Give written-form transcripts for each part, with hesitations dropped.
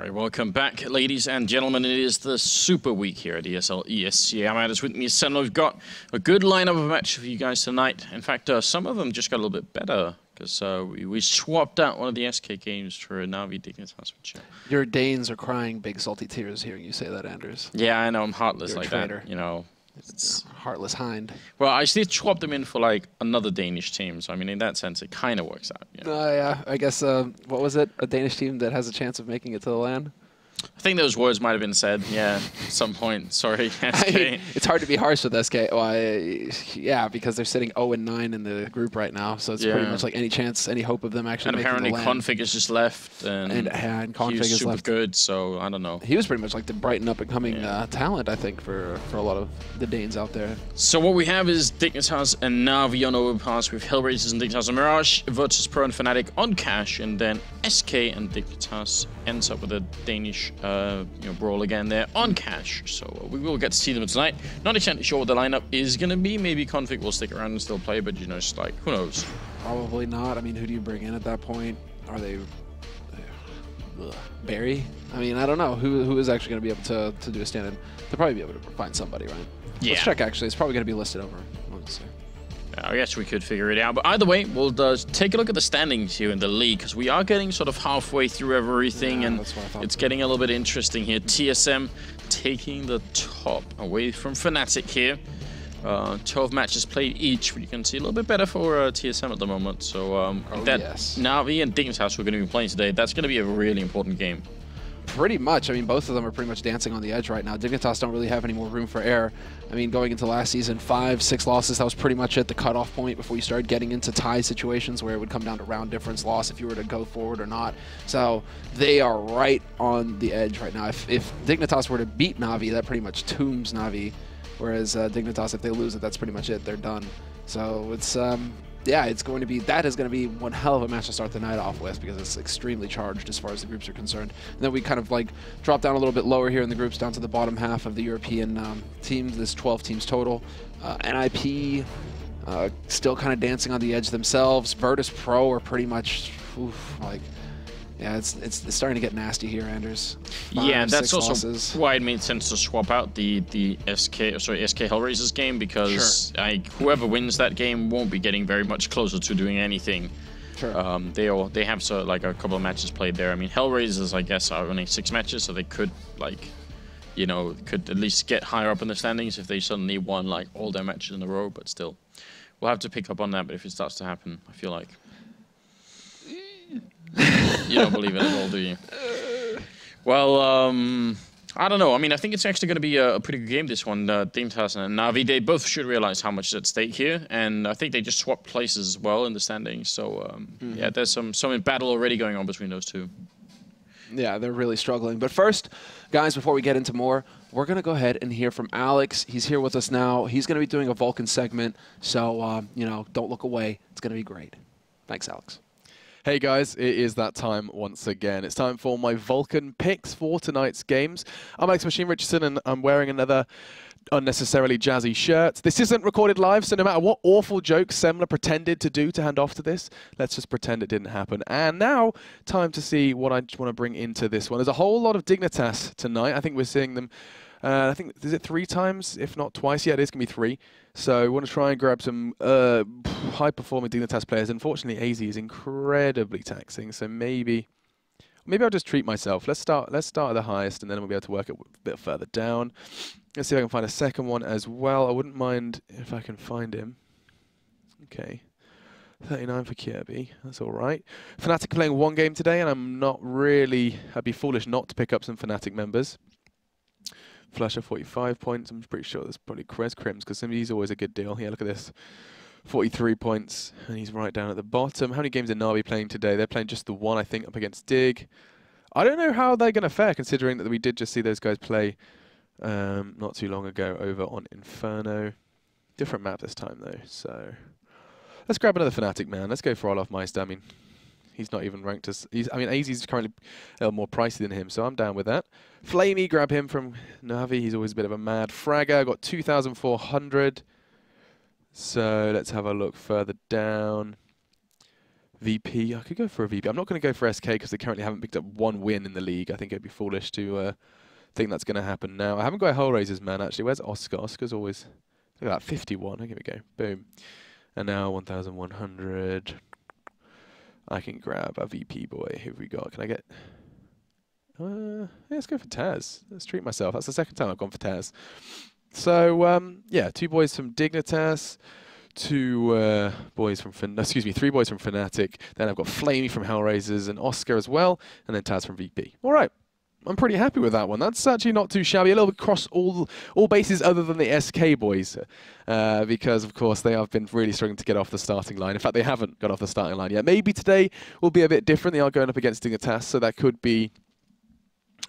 Alright, welcome back, ladies and gentlemen. It is the Super Week here at ESL ESEA. I'm with me, Sen. We've got a good lineup of matches for you guys tonight. In fact, some of them just got a little bit better because we swapped out one of the SK games for a NaVi Dignitas. Your Danes are crying big salty tears hearing you say that, Anders. Yeah, I know. I'm heartless You're like a traitor. that. You know, it's heartless hind. Well, I did swap them in for like another Danish team, so I mean, in that sense, it kind of works out. You know? Yeah, I guess. What was it? A Danish team that has a chance of making it to the land. I think those words might have been said, yeah, at some point. Sorry, SK. I mean, it's hard to be harsh with SK. Well, yeah, because they're sitting 0-9 in the group right now, so it's pretty much like any chance, any hope of them actually making the land. And apparently Config is just left, and Config is super left. Good, so I don't know. He was pretty much like the brighten up and coming talent, I think, for a lot of the Danes out there. So what we have is Dignitas and NaVi on Overpass with Hellraisers and Dignitas and Mirage, Virtus Pro and Fnatic on Cash, and then SK and Dignitas ends up with a Danish brawl again there on Cash. So we will get to see them tonight. Not exactly sure what the lineup is going to be. Maybe Config will stick around and still play, but you know, just like, who knows? Probably not. I mean, who do you bring in at that point? Are they Barry? I mean, I don't know. Who is actually going to be able to do a stand-in? They'll probably be able to find somebody, right? Yeah. Let's check, actually. It's probably going to be listed over. I guess we could figure it out. But either way, we'll take a look at the standings here in the league, because we are getting sort of halfway through everything, and it's getting a little bit interesting here. TSM taking the top away from Fnatic here. 12 matches played each, but you can see a little bit better for TSM at the moment. So NaVi and Dignitas we're going to be playing today, that's going to be a really important game. Pretty much. I mean, both of them are pretty much dancing on the edge right now. Dignitas don't really have any more room for error. I mean, going into last season, 5-6 losses, that was pretty much at the cutoff point before you started getting into tie situations where it would come down to round difference loss if you were to go forward or not. So they are right on the edge right now. If Dignitas were to beat NaVi, that pretty much tombs NaVi, whereas Dignitas, if they lose it, that's pretty much it. They're done. So it's yeah, that is going to be one hell of a match to start the night off with, because it's extremely charged as far as the groups are concerned. And then we kind of like drop down a little bit lower here in the groups, down to the bottom half of the European teams. There's 12 teams total. NIP still kind of dancing on the edge themselves. Virtus Pro are pretty much yeah, it's starting to get nasty here, Anders. Yeah, and that's also losses. Why it made sense to swap out the SK Hellraisers game, because whoever wins that game won't be getting very much closer to doing anything. Sure. They have like a couple of matches played there. I mean, Hellraisers, I guess, are only 6 matches, so they could could at least get higher up in the standings if they suddenly won like all their matches in a row. But still, we'll have to pick up on that. But if it starts to happen, I feel like. You don't believe it at all, do you? Well, I don't know. I mean, I think it's actually going to be a pretty good game, this one. Dignitas and NaVi, they both should realize how much is at stake here, and I think they just swapped places as well in the standings. So, yeah, there's some battle already going on between those two. Yeah, they're really struggling. But first, guys, before we get into more, we're going to go ahead and hear from Alex. He's here with us now. He's going to be doing a Vulcan segment, so, you know, don't look away. It's going to be great. Thanks, Alex. Hey guys, it is that time once again. It's time for my Vulcan picks for tonight's games. I'm Alex Machine Richardson, and I'm wearing another unnecessarily jazzy shirt. This isn't recorded live, so no matter what awful jokes Semler pretended to do to hand off to this, let's just pretend it didn't happen. And now, time to see what I want to bring into this one. There's a whole lot of Dignitas tonight. I think we're seeing them, I think, is it 3 times, if not twice? Yeah, it is going to be 3. So we want to try and grab some high-performing Dignitas players. Unfortunately, AZ is incredibly taxing, so maybe I'll just treat myself. Let's start at the highest, and then we'll be able to work it a bit further down. Let's see if I can find a second one as well. I wouldn't mind if I can find him. Okay. 39 for Kirby. That's all right. Fnatic playing 1 game today, and I'd be foolish not to pick up some Fnatic members. Flasher 45 points. I'm pretty sure that's probably Crims, because he's always a good deal. Yeah, look at this. 43 points, and he's right down at the bottom. How many games are NaVi playing today? They're playing just the 1, I think, up against Dig. I don't know how they're going to fare, considering that we did just see those guys play not too long ago over on Inferno. Different map this time, though. So let's grab another Fnatic, man. Let's go for Olaf Meister. I mean, he's not even ranked as... AZ's currently a little more pricey than him, so I'm down with that. Flamey, grab him from NaVi. He's always a bit of a mad fragger. Got 2,400. So let's have a look further down. VP. I could go for a VP. I'm not going to go for SK because they currently haven't picked up one win in the league. I think it'd be foolish to think that's going to happen now. I haven't got a Hellraiser's man, actually. Where's Oscar? Oscar's always... Look at that, 51. Here we go. Boom. And now 1,100. I can grab a VP boy. Who have we got? Can I get... yeah, let's go for Taz. Let's treat myself. That's the second time I've gone for Taz. So, yeah, 2 boys from Dignitas. 2 boys from... three boys from Fnatic. Then I've got Flamey from Hellraisers and Oscar as well. And then Taz from VP. All right. I'm pretty happy with that one. That's actually not too shabby. A little bit across all bases other than the SK boys. Because, of course, they have been really struggling to get off the starting line. In fact, they haven't got off the starting line yet. Maybe today will be a bit different. They are going up against Dignitas, so that could be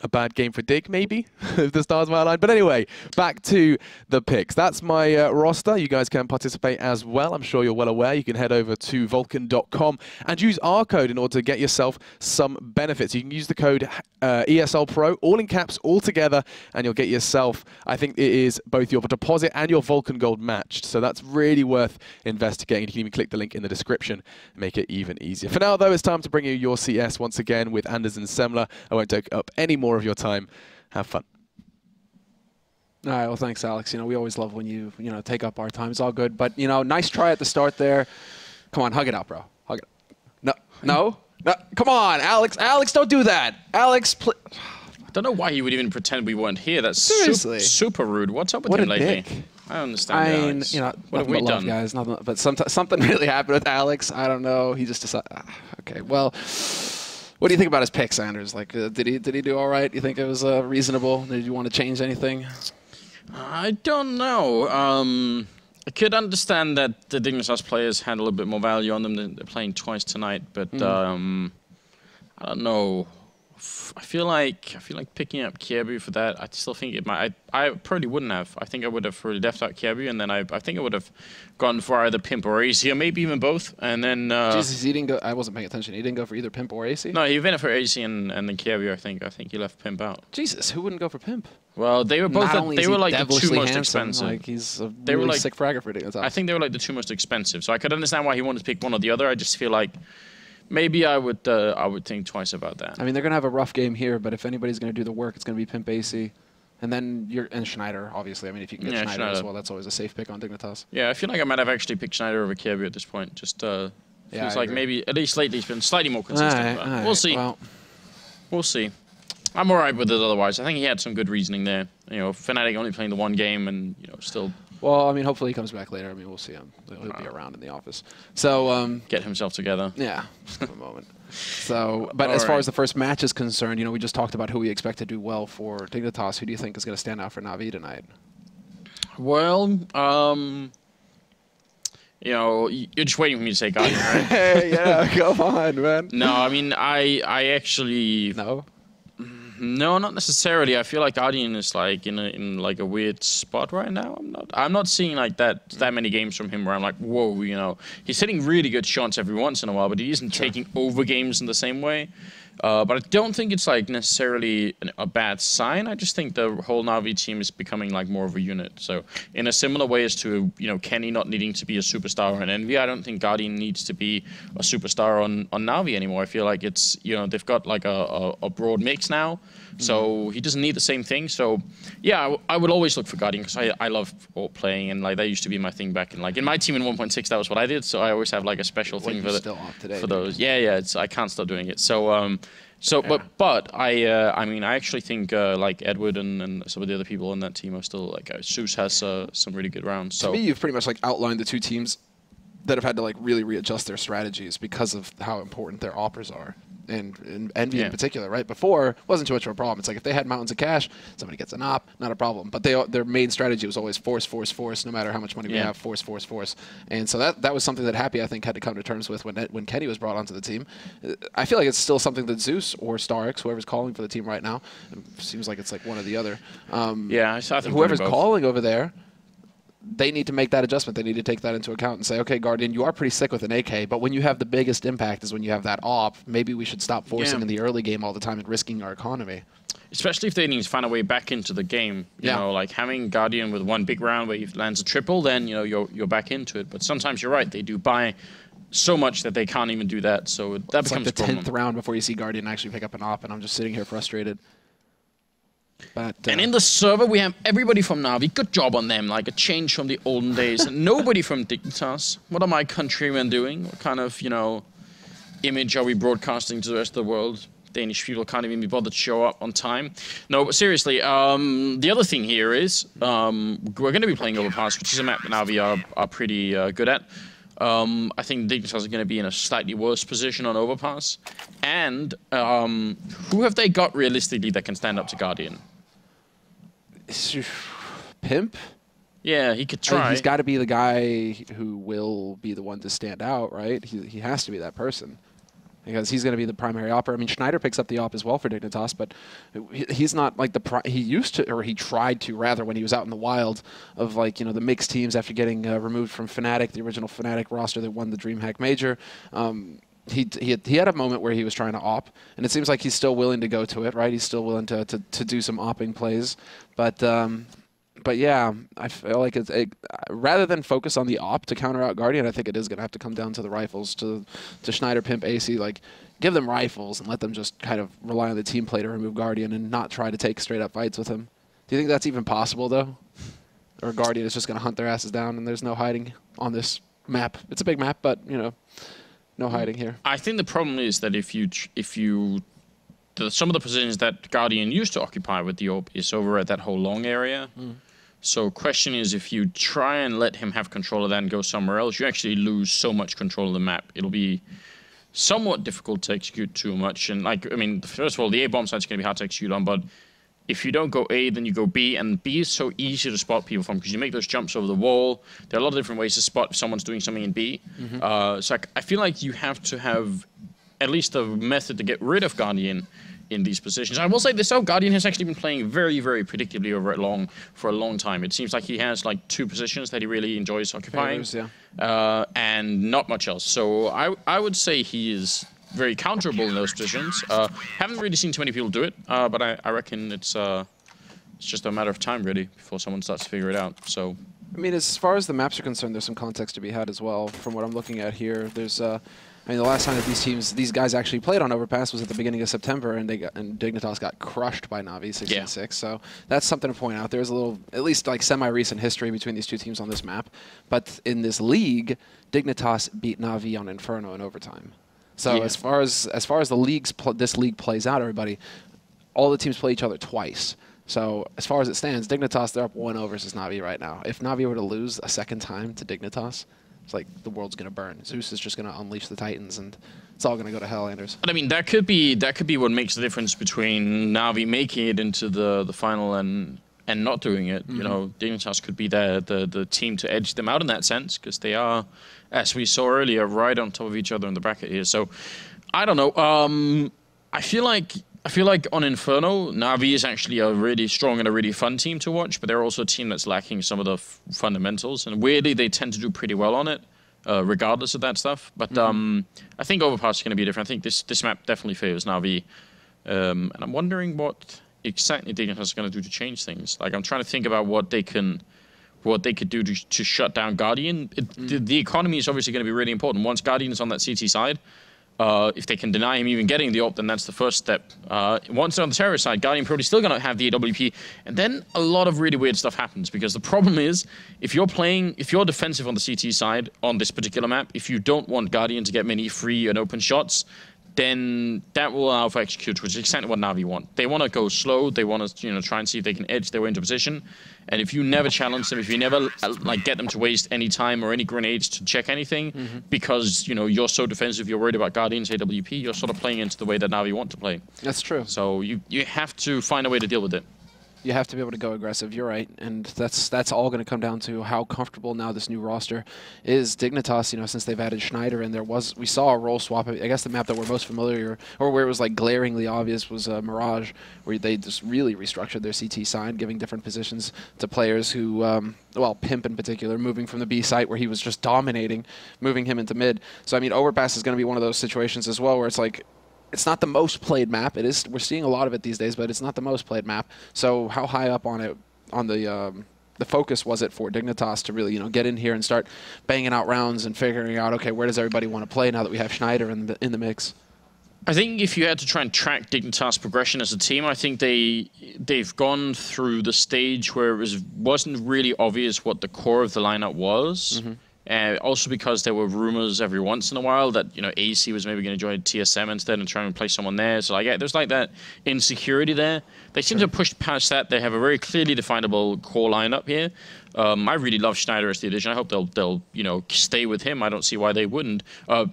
a bad game for Dig, maybe, if the stars might align. But anyway, back to the picks. That's my roster. You guys can participate as well. I'm sure you're well aware. You can head over to vulcan.com and use our code in order to get yourself some benefits. You can use the code ESL Pro, all in caps, all together, and you'll get yourself, I think it is both your deposit and your Vulcan Gold matched. So that's really worth investigating. You can even click the link in the description and make it even easier. For now, though, it's time to bring you your CS once again with Anders and Semler. I won't take up any more of your time. Have fun. All right, well, thanks, Alex. We always love when you take up our time. It's all good. But, nice try at the start there. Come on, hug it out, bro. Hug it out. No? Come on, Alex. Alex, don't do that. Alex, please. I don't know why he would even pretend we weren't here. That's super rude. What's up with him lately? Dick. I don't understand. What have we done, guys? Nothing, but something really happened with Alex. I don't know. He just decided. Okay, well, what do you think about his picks, Anders? Like, did he do all right? You think it was reasonable? Did you want to change anything? I don't know. I could understand that the Dignitas players had a little bit more value on them than they're playing twice tonight, but I don't know. I feel like picking up Kiebu for that. I still think it might. I probably wouldn't have. I think I would have really left out Kiebu, and then I think I would have gone for either Pimp or AC, or maybe even both. And then Jesus, he didn't go. I wasn't paying attention. He didn't go for either Pimp or AC. No, he went for AC and then Kiebu. I think he left Pimp out. Jesus, who wouldn't go for Pimp? Well, they were both. They were like the 2 most expensive. Like he's a really sick fragger for Dignitas. I think they were like the 2 most expensive. So I could understand why he wanted to pick one or the other. I just feel like maybe I would think twice about that. I mean, they're going to have a rough game here, but if anybody's going to do the work, it's going to be Pimp AC. And then and Schneider, obviously. I mean, if you can get Schneider as well, that's always a safe pick on Dignitas. Yeah, I feel like I might have actually picked Schneider over Kiebu at this point. Just feels like maybe, at least lately, he's been slightly more consistent. But we'll see. Well, we'll see. I'm all right with it otherwise. I think he had some good reasoning there. Fnatic only playing the 1 game and, still... Well, I mean, hopefully he comes back later. I mean, we'll see him. He'll be around in the office. So get himself together. Yeah, just a moment. So, but as far as the first match is concerned, we just talked about who we expect to do well for Dignitas. Who do you think is going to stand out for NaVi tonight? Well, you're just waiting for me to say Guardian, right? Hey, yeah, come on, man. No, I mean, I actually... No, not necessarily. I feel like Guardian is like in like a weird spot right now. I'm not seeing like that many games from him where I'm like, whoa, he's hitting really good shots every once in a while, but he isn't taking over games in the same way. But I don't think it's like necessarily a bad sign. I just think the whole NaVi team is becoming like more of a unit. So in a similar way as to Kenny not needing to be a superstar on NaVi, I don't think Guardian needs to be a superstar on NaVi anymore. I feel like it's they've got like a broad mix now. So he doesn't need the same thing. So yeah, I would always look for Guardian because I love AWP playing, and like that used to be my thing back in my team in 1.6. That was what I did. So I always have like a special thing for those. Yeah. I can't stop doing it. So but I mean I actually think like Edward and some of the other people on that team are still like Zeus has some really good rounds. So to me, you've pretty much like outlined the 2 teams that have had to like really readjust their strategies because of how important their operas are. And Envy in particular, right? Before, wasn't too much of a problem. It's like if they had mountains of cash, somebody gets an op, not a problem. But their main strategy was always force, no matter how much money we have, force. And so that was something that Happy, I think, had to come to terms with when Kenny was brought onto the team. I feel like it's still something that Zeus or Starix, whoever's calling for the team right now, it seems like it's like one or the other. I think whoever's calling over there, they need to make that adjustment. They need to take that into account and say, okay, Guardian, you are pretty sick with an AK, but when you have the biggest impact is when you have that op. Maybe we should stop forcing in the early game all the time and risking our economy. Especially if they need to find a way back into the game. You know, like having Guardian with 1 big round where he lands a triple, then you're back into it. But sometimes you're right, they do buy so much that they can't even do that. So that it's becomes like the a problem. 10th round before you see Guardian actually pick up an op, and I'm just sitting here frustrated. But, and in the server, we have everybody from NaVi. Good job on them, like a change from the olden days. And nobody from Dignitas. What are my countrymen doing? What kind of, you know, image are we broadcasting to the rest of the world? Danish people can't even be bothered to show up on time. No, but seriously, the other thing here is we're going to be playing Overpass, which is a map that NaVi are pretty good at. I think Dignitas are going to be in a slightly worse position on Overpass. And who have they got realistically that can stand up to Guardian? Pimp? Yeah, he could try. He's got to be the guy who will be the one to stand out, right? He has to be that person. Because he's going to be the primary opper. I mean, Schneider picks up the op as well for Dignitas, but he's not like he used to, or he tried to rather, when he was out in the wild of, like, you know, the mixed teams after getting removed from Fnatic, the original Fnatic roster that won the DreamHack Major. He had a moment where he was trying to op, and it seems like he's still willing to go to it, right? He's still willing to do some opping plays, but yeah, I feel like rather than focus on the op to counter out Guardian, I think it is going to have to come down to the rifles, to Schneider, Pimp, AC. Like, give them rifles and let them just kind of rely on the team play to remove Guardian and not try to take straight up fights with him. Do you think that's even possible, though? Or Guardian is just going to hunt their asses down and there's no hiding on this map? It's a big map, but, you know, no hiding here. I think the problem is that some of the positions that Guardian used to occupy with the AWP is over at that whole long area. So question is, if you try and let him have control of that and go somewhere else, you actually lose so much control of the map. It'll be somewhat difficult to execute too much. And, like, I mean, first of all, the A bomb site's going to be hard to execute on, but if you don't go A, then you go B, and B is so easy to spot people from because you make those jumps over the wall. There are a lot of different ways to spot if someone's doing something in B. So I feel like you have to have at least a method to get rid of Guardian in these positions. I will say this, though, Guardian has actually been playing very, very predictably for a long time. It seems like he has like 2 positions that he really enjoys occupying, and not much else. So I would say he is very counterable in those positions. Haven't really seen too many people do it, but I reckon it's just a matter of time, really, before someone starts to figure it out. So, I mean, as far as the maps are concerned, there's some context to be had as well. From what I'm looking at here, there's I mean, the last time that these guys actually played on Overpass was at the beginning of September, and Dignitas got crushed by NaVi 6-6. Yeah. So that's something to point out. There's a little, at least like semi-recent history between these 2 teams on this map. But in this league, Dignitas beat NaVi on Inferno in overtime. So as far as the this league plays out, everybody, all the teams play each other twice. So as far as it stands, Dignitas, they're up 1-0 versus NaVi right now. If NaVi were to lose a second time to Dignitas, it's like the world's gonna burn. Zeus is just gonna unleash the Titans, and it's all gonna go to hell, Anders. But I mean, that could be what makes the difference between NaVi making it into the final and not doing it. You know, Dignitas could be the team to edge them out in that sense, because they are, as we saw earlier, right on top of each other in the bracket here. So I don't know. I feel like on Inferno, NaVi is actually a really strong and a really fun team to watch, but they're also a team that's lacking some of the fundamentals. And weirdly, they tend to do pretty well on it, regardless of that stuff. But I think Overpass is going to be different. I think this map definitely favors NaVi. And I'm wondering what exactly Dignitas is going to do to change things. Like, I'm trying to think about what they could do to shut down Guardian. The economy is obviously going to be really important. Once Guardian is on that CT side, if they can deny him even getting the AWP, then that's the first step. Once they're on the terrorist side, Guardian probably still going to have the AWP, and then a lot of really weird stuff happens, because the problem is, if you're defensive on the CT side on this particular map, if you don't want Guardian to get many free and open shots, then that will allow for execute, which is exactly what NaVi want. They want to go slow. They want to, try and see if they can edge their way into position. And if you never challenge them, if you never get them to waste any time or any grenades to check anything, because you're so defensive, you're worried about Guardian's AWP, you're sort of playing into the way that NaVi want to play. That's true. So you have to find a way to deal with it. You have to be able to go aggressive. You're right, and that's all going to come down to how comfortable now this new roster is. Dignitas, since they've added Schneider, and we saw a role swap. I guess the map that we're most familiar, or where it was like glaringly obvious, was Mirage, where they just really restructured their CT side, giving different positions to players who, well, Pimp in particular, moving from the B site where he was just dominating, moving him into mid. So I mean, Overpass is going to be one of those situations as well, where it's like, it's not the most played map. It is. We're seeing a lot of it these days, but it's not the most played map. So how high up on it, on the the focus was it for Dignitas to really, get in here and start banging out rounds and figuring out, okay, where does everybody want to play now that we have Schneider in the mix? I think if you had to try and track Dignitas' progression as a team, I think they've gone through the stage where it wasn't really obvious what the core of the lineup was. Also because there were rumors every once in a while that, AC was maybe going to join TSM instead and try and play someone there. So, there's like that insecurity there. They seem to have pushed past that. They have a very clearly definable core lineup here. I really love Schneider as the addition. I hope they'll stay with him. I don't see why they wouldn't.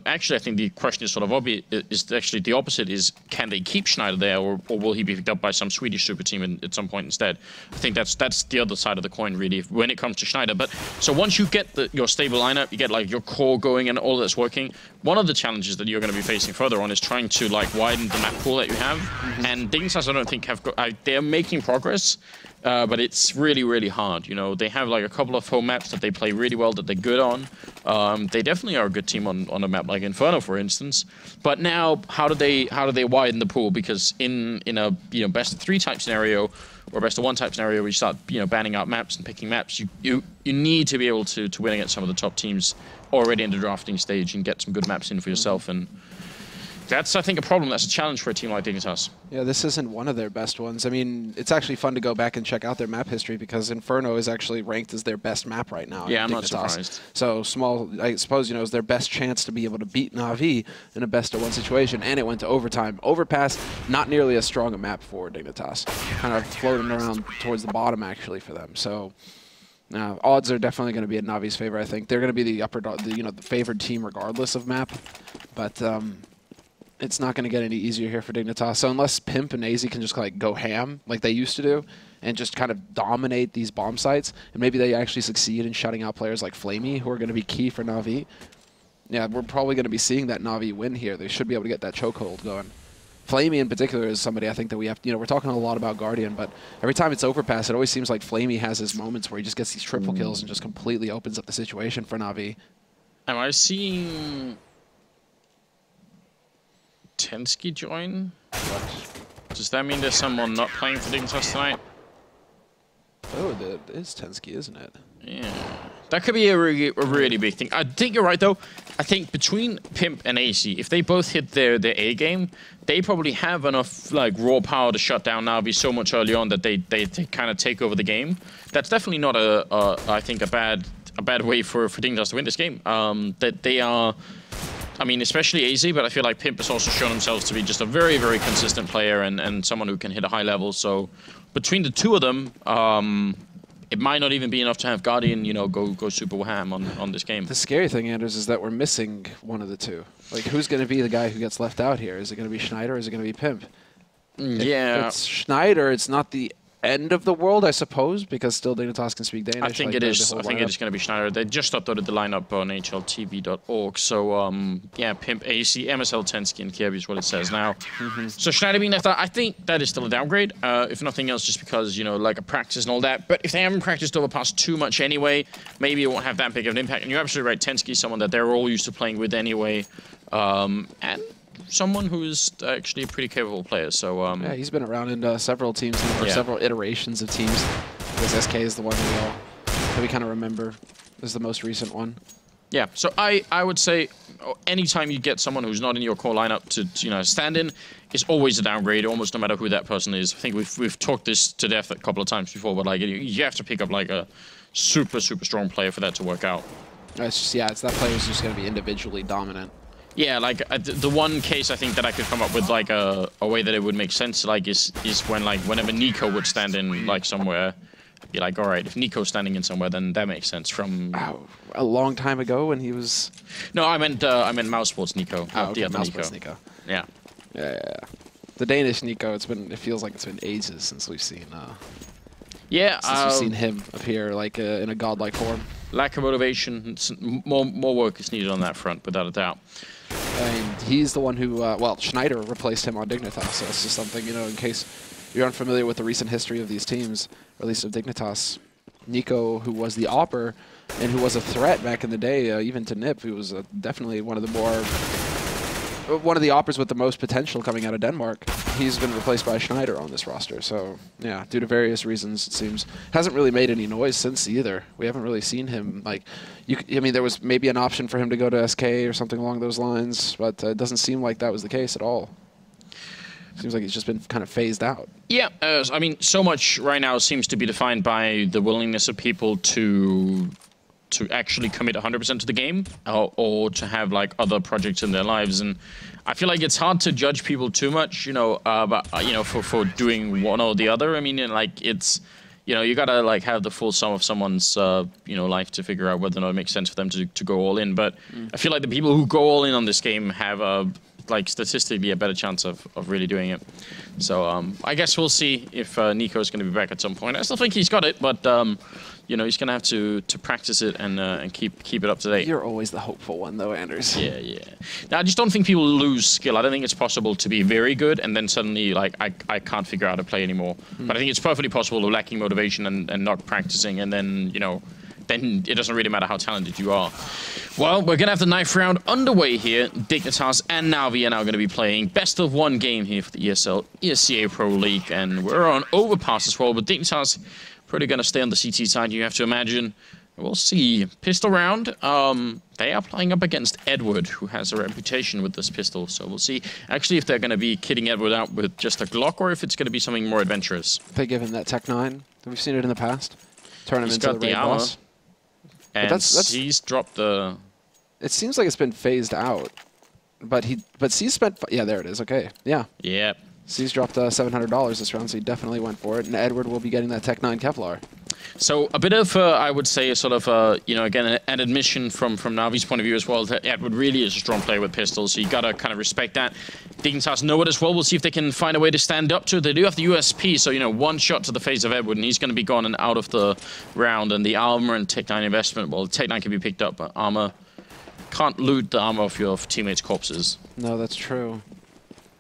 Actually, I think the question is sort of obvious. Is actually the opposite: is can they keep Schneider there, or will he be picked up by some Swedish super team at some point instead? I think that's the other side of the coin, really, when it comes to Schneider. But so once you get your stable lineup, you get like your core going and all that's working. One of the challenges that you're going to be facing further on is trying to widen the map pool that you have. And Dignitas, I don't think they're making progress. But it's really, really hard. They have like a couple of home maps that they play really well, that they're good on. They definitely are a good team on a map like Inferno, for instance. But now, how do they widen the pool? Because in a best of 3 type scenario or best of 1 type scenario, where you start banning out maps and picking maps, you need to be able to win against some of the top teams already in the drafting stage and get some good maps in for yourself. And that's, I think, a problem. That's a challenge for a team like Dignitas. Yeah, this isn't one of their best ones. I mean, it's actually fun to go back and check out their map history because Inferno is actually ranked as their best map right now. Yeah, I'm not surprised. So small, I suppose, is their best chance to be able to beat NaVi in a best-of-1 situation, and it went to overtime. Overpass, not nearly as strong a map for Dignitas. Kind of floating around towards the bottom, actually, for them. So odds are definitely going to be in NaVi's favor, I think. They're going to be the favored team regardless of map. But it's not going to get any easier here for Dignitas. So unless Pimp and AZ can just go ham like they used to do and just kind of dominate these bomb sites, and maybe they actually succeed in shutting out players like Flamey, who are going to be key for NaVi, yeah, we're probably going to be seeing that NaVi win here. They should be able to get that chokehold going. Flamey in particular is somebody I think that we have to, we're talking a lot about Guardian, but every time it's Overpass, it always seems like Flamey has his moments where he just gets these triple kills and just completely opens up the situation for NaVi. Am I seeing Tensky join? Does that mean there's someone not playing for Dignitas tonight? Oh, that is Tensky, isn't it? Yeah. That could be a really big thing. I think you're right, though. I think between Pimp and AC, if they both hit their A game, they probably have enough raw power to shut down NaVi so much early on that they kind of take over the game. That's definitely not I think a bad way for Dignitas to win this game. That they are, I mean, especially AZ, but I feel like Pimp has also shown themselves to be just a very, very consistent player and someone who can hit a high level. So between the two of them, it might not even be enough to have Guardian, go super ham on this game. The scary thing, Anders, is that we're missing one of the two. Who's going to be the guy who gets left out here? Is it going to be Schneider or is it going to be Pimp? Yeah. If it's Schneider, it's not the end of the world, I suppose, because still Dignitas can speak Danish. I think it is. I think it is going to be Schneider. They just uploaded the lineup on hltv.org. So, yeah, Pimp, AC, MSL, Tensky, and Kirby is what it says now. So Schneider being left out, I think that is still a downgrade. If nothing else, just because, a practice and all that. But if they haven't practiced Overpass too much anyway, maybe it won't have that big of an impact. And you're absolutely right, Tensky is someone that they're all used to playing with anyway. And someone who's actually a pretty capable player. So yeah, he's been around in several teams now, or several iterations of teams. Because SK is the one that we kind of remember as the most recent one. Yeah, so I would say anytime you get someone who's not in your core lineup to stand in, is always a downgrade, almost no matter who that person is. I think we've talked this to death a couple of times before, but you have to pick up a super strong player for that to work out. It's just it's that player who's just going to be individually dominant. Yeah, the one case I think that I could come up with a way that it would make sense is when whenever Nico would stand in somewhere, be all right, if Nico's standing in somewhere, then that makes sense. From a long time ago when he was. No, I meant Mouse Sports Nico, not the other Nico. Nico. Yeah. Yeah. The Danish Nico. It feels like it's been ages since we've seen. Yeah. Since we've seen him appear in a godlike form. Lack of motivation, more work is needed on that front, without a doubt. And he's the one who, Schneider replaced him on Dignitas, so it's just something, in case you're unfamiliar with the recent history of these teams, or at least of Dignitas. Nico, who was the AWPer, and who was a threat back in the day, even to Nip, who was definitely one of the more one of the operas with the most potential coming out of Denmark. He's been replaced by Schneider on this roster. So, yeah, due to various reasons, it seems. Hasn't really made any noise since either. We haven't really seen him, like, I mean, there was maybe an option for him to go to SK or something along those lines, but it doesn't seem like that was the case at all. Seems like he's just been kind of phased out. Yeah, I mean, so much right now seems to be defined by the willingness of people to actually commit 100% to the game, or to have like other projects in their lives. And I feel like it's hard to judge people too much, you know, for doing one or the other. I mean, like, it's, you know, you gotta like have the full sum of someone's life to figure out whether or not it makes sense for them to go all in. But I feel like the people who go all in on this game have like statistically a better chance of really doing it. So I guess we'll see if Nico's going to be back at some point. I still think he's got it, but you know, he's going to have to practice it and keep it up to date. You're always the hopeful one, though, Anders. Yeah, yeah. Now, I just don't think people lose skill. I don't think it's possible to be very good and then suddenly, like, I can't figure out how to play anymore. But I think it's perfectly possible of lacking motivation and not practicing, and then, you know, then it doesn't really matter how talented you are. Well, we're going to have the ninth round underway here. Dignitas and NaVi are now going to be playing best of one game here for the ESL ESEA Pro League, and we're on Overpass as well, but Dignitas probably going to stay on the CT side, you have to imagine. We'll see. Pistol round. They are playing up against Edward, who has a reputation with this pistol, so we'll see actually if they're going to be kitting Edward out with just a Glock or if it's going to be something more adventurous. They give him that Tech 9. We've seen it in the past. Turn him He's into got the raid armor. boss. And he's dropped the... It seems like it's been phased out. But C's spent... Yeah, there it is. Okay. Yeah. Yeah. C's dropped $700 this round, so he definitely went for it. And Edward will be getting that Tech 9 Kevlar. So a bit of, I would say, a sort of, you know, again, an admission from NaVi's point of view as well, that Edward really is a strong player with pistols, so you got to kind of respect that. Dignitas know it as well. We'll see if they can find a way to stand up to it. They do have the USP, so, you know, one shot to the face of Edward, and he's going to be gone and out of the round. And the armor and Tech 9 investment, well, Tech 9 can be picked up, but armor can't loot the armor of your teammates' corpses. No, that's true.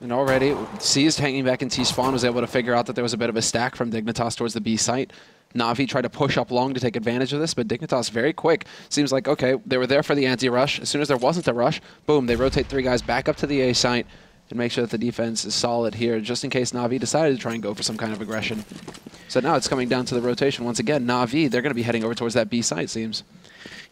And already, C is hanging back in T-spawn, was able to figure out that there was a bit of a stack from Dignitas towards the B site. NaVi tried to push up long to take advantage of this, but Dignitas very quick. Seems like, okay, they were there for the anti-rush. As soon as there wasn't a rush, boom, they rotate 3 guys back up to the A site and make sure that the defense is solid here, just in case NaVi decided to try and go for some kind of aggression. So now it's coming down to the rotation once again. NaVi, they're going to be heading over towards that B site, seems.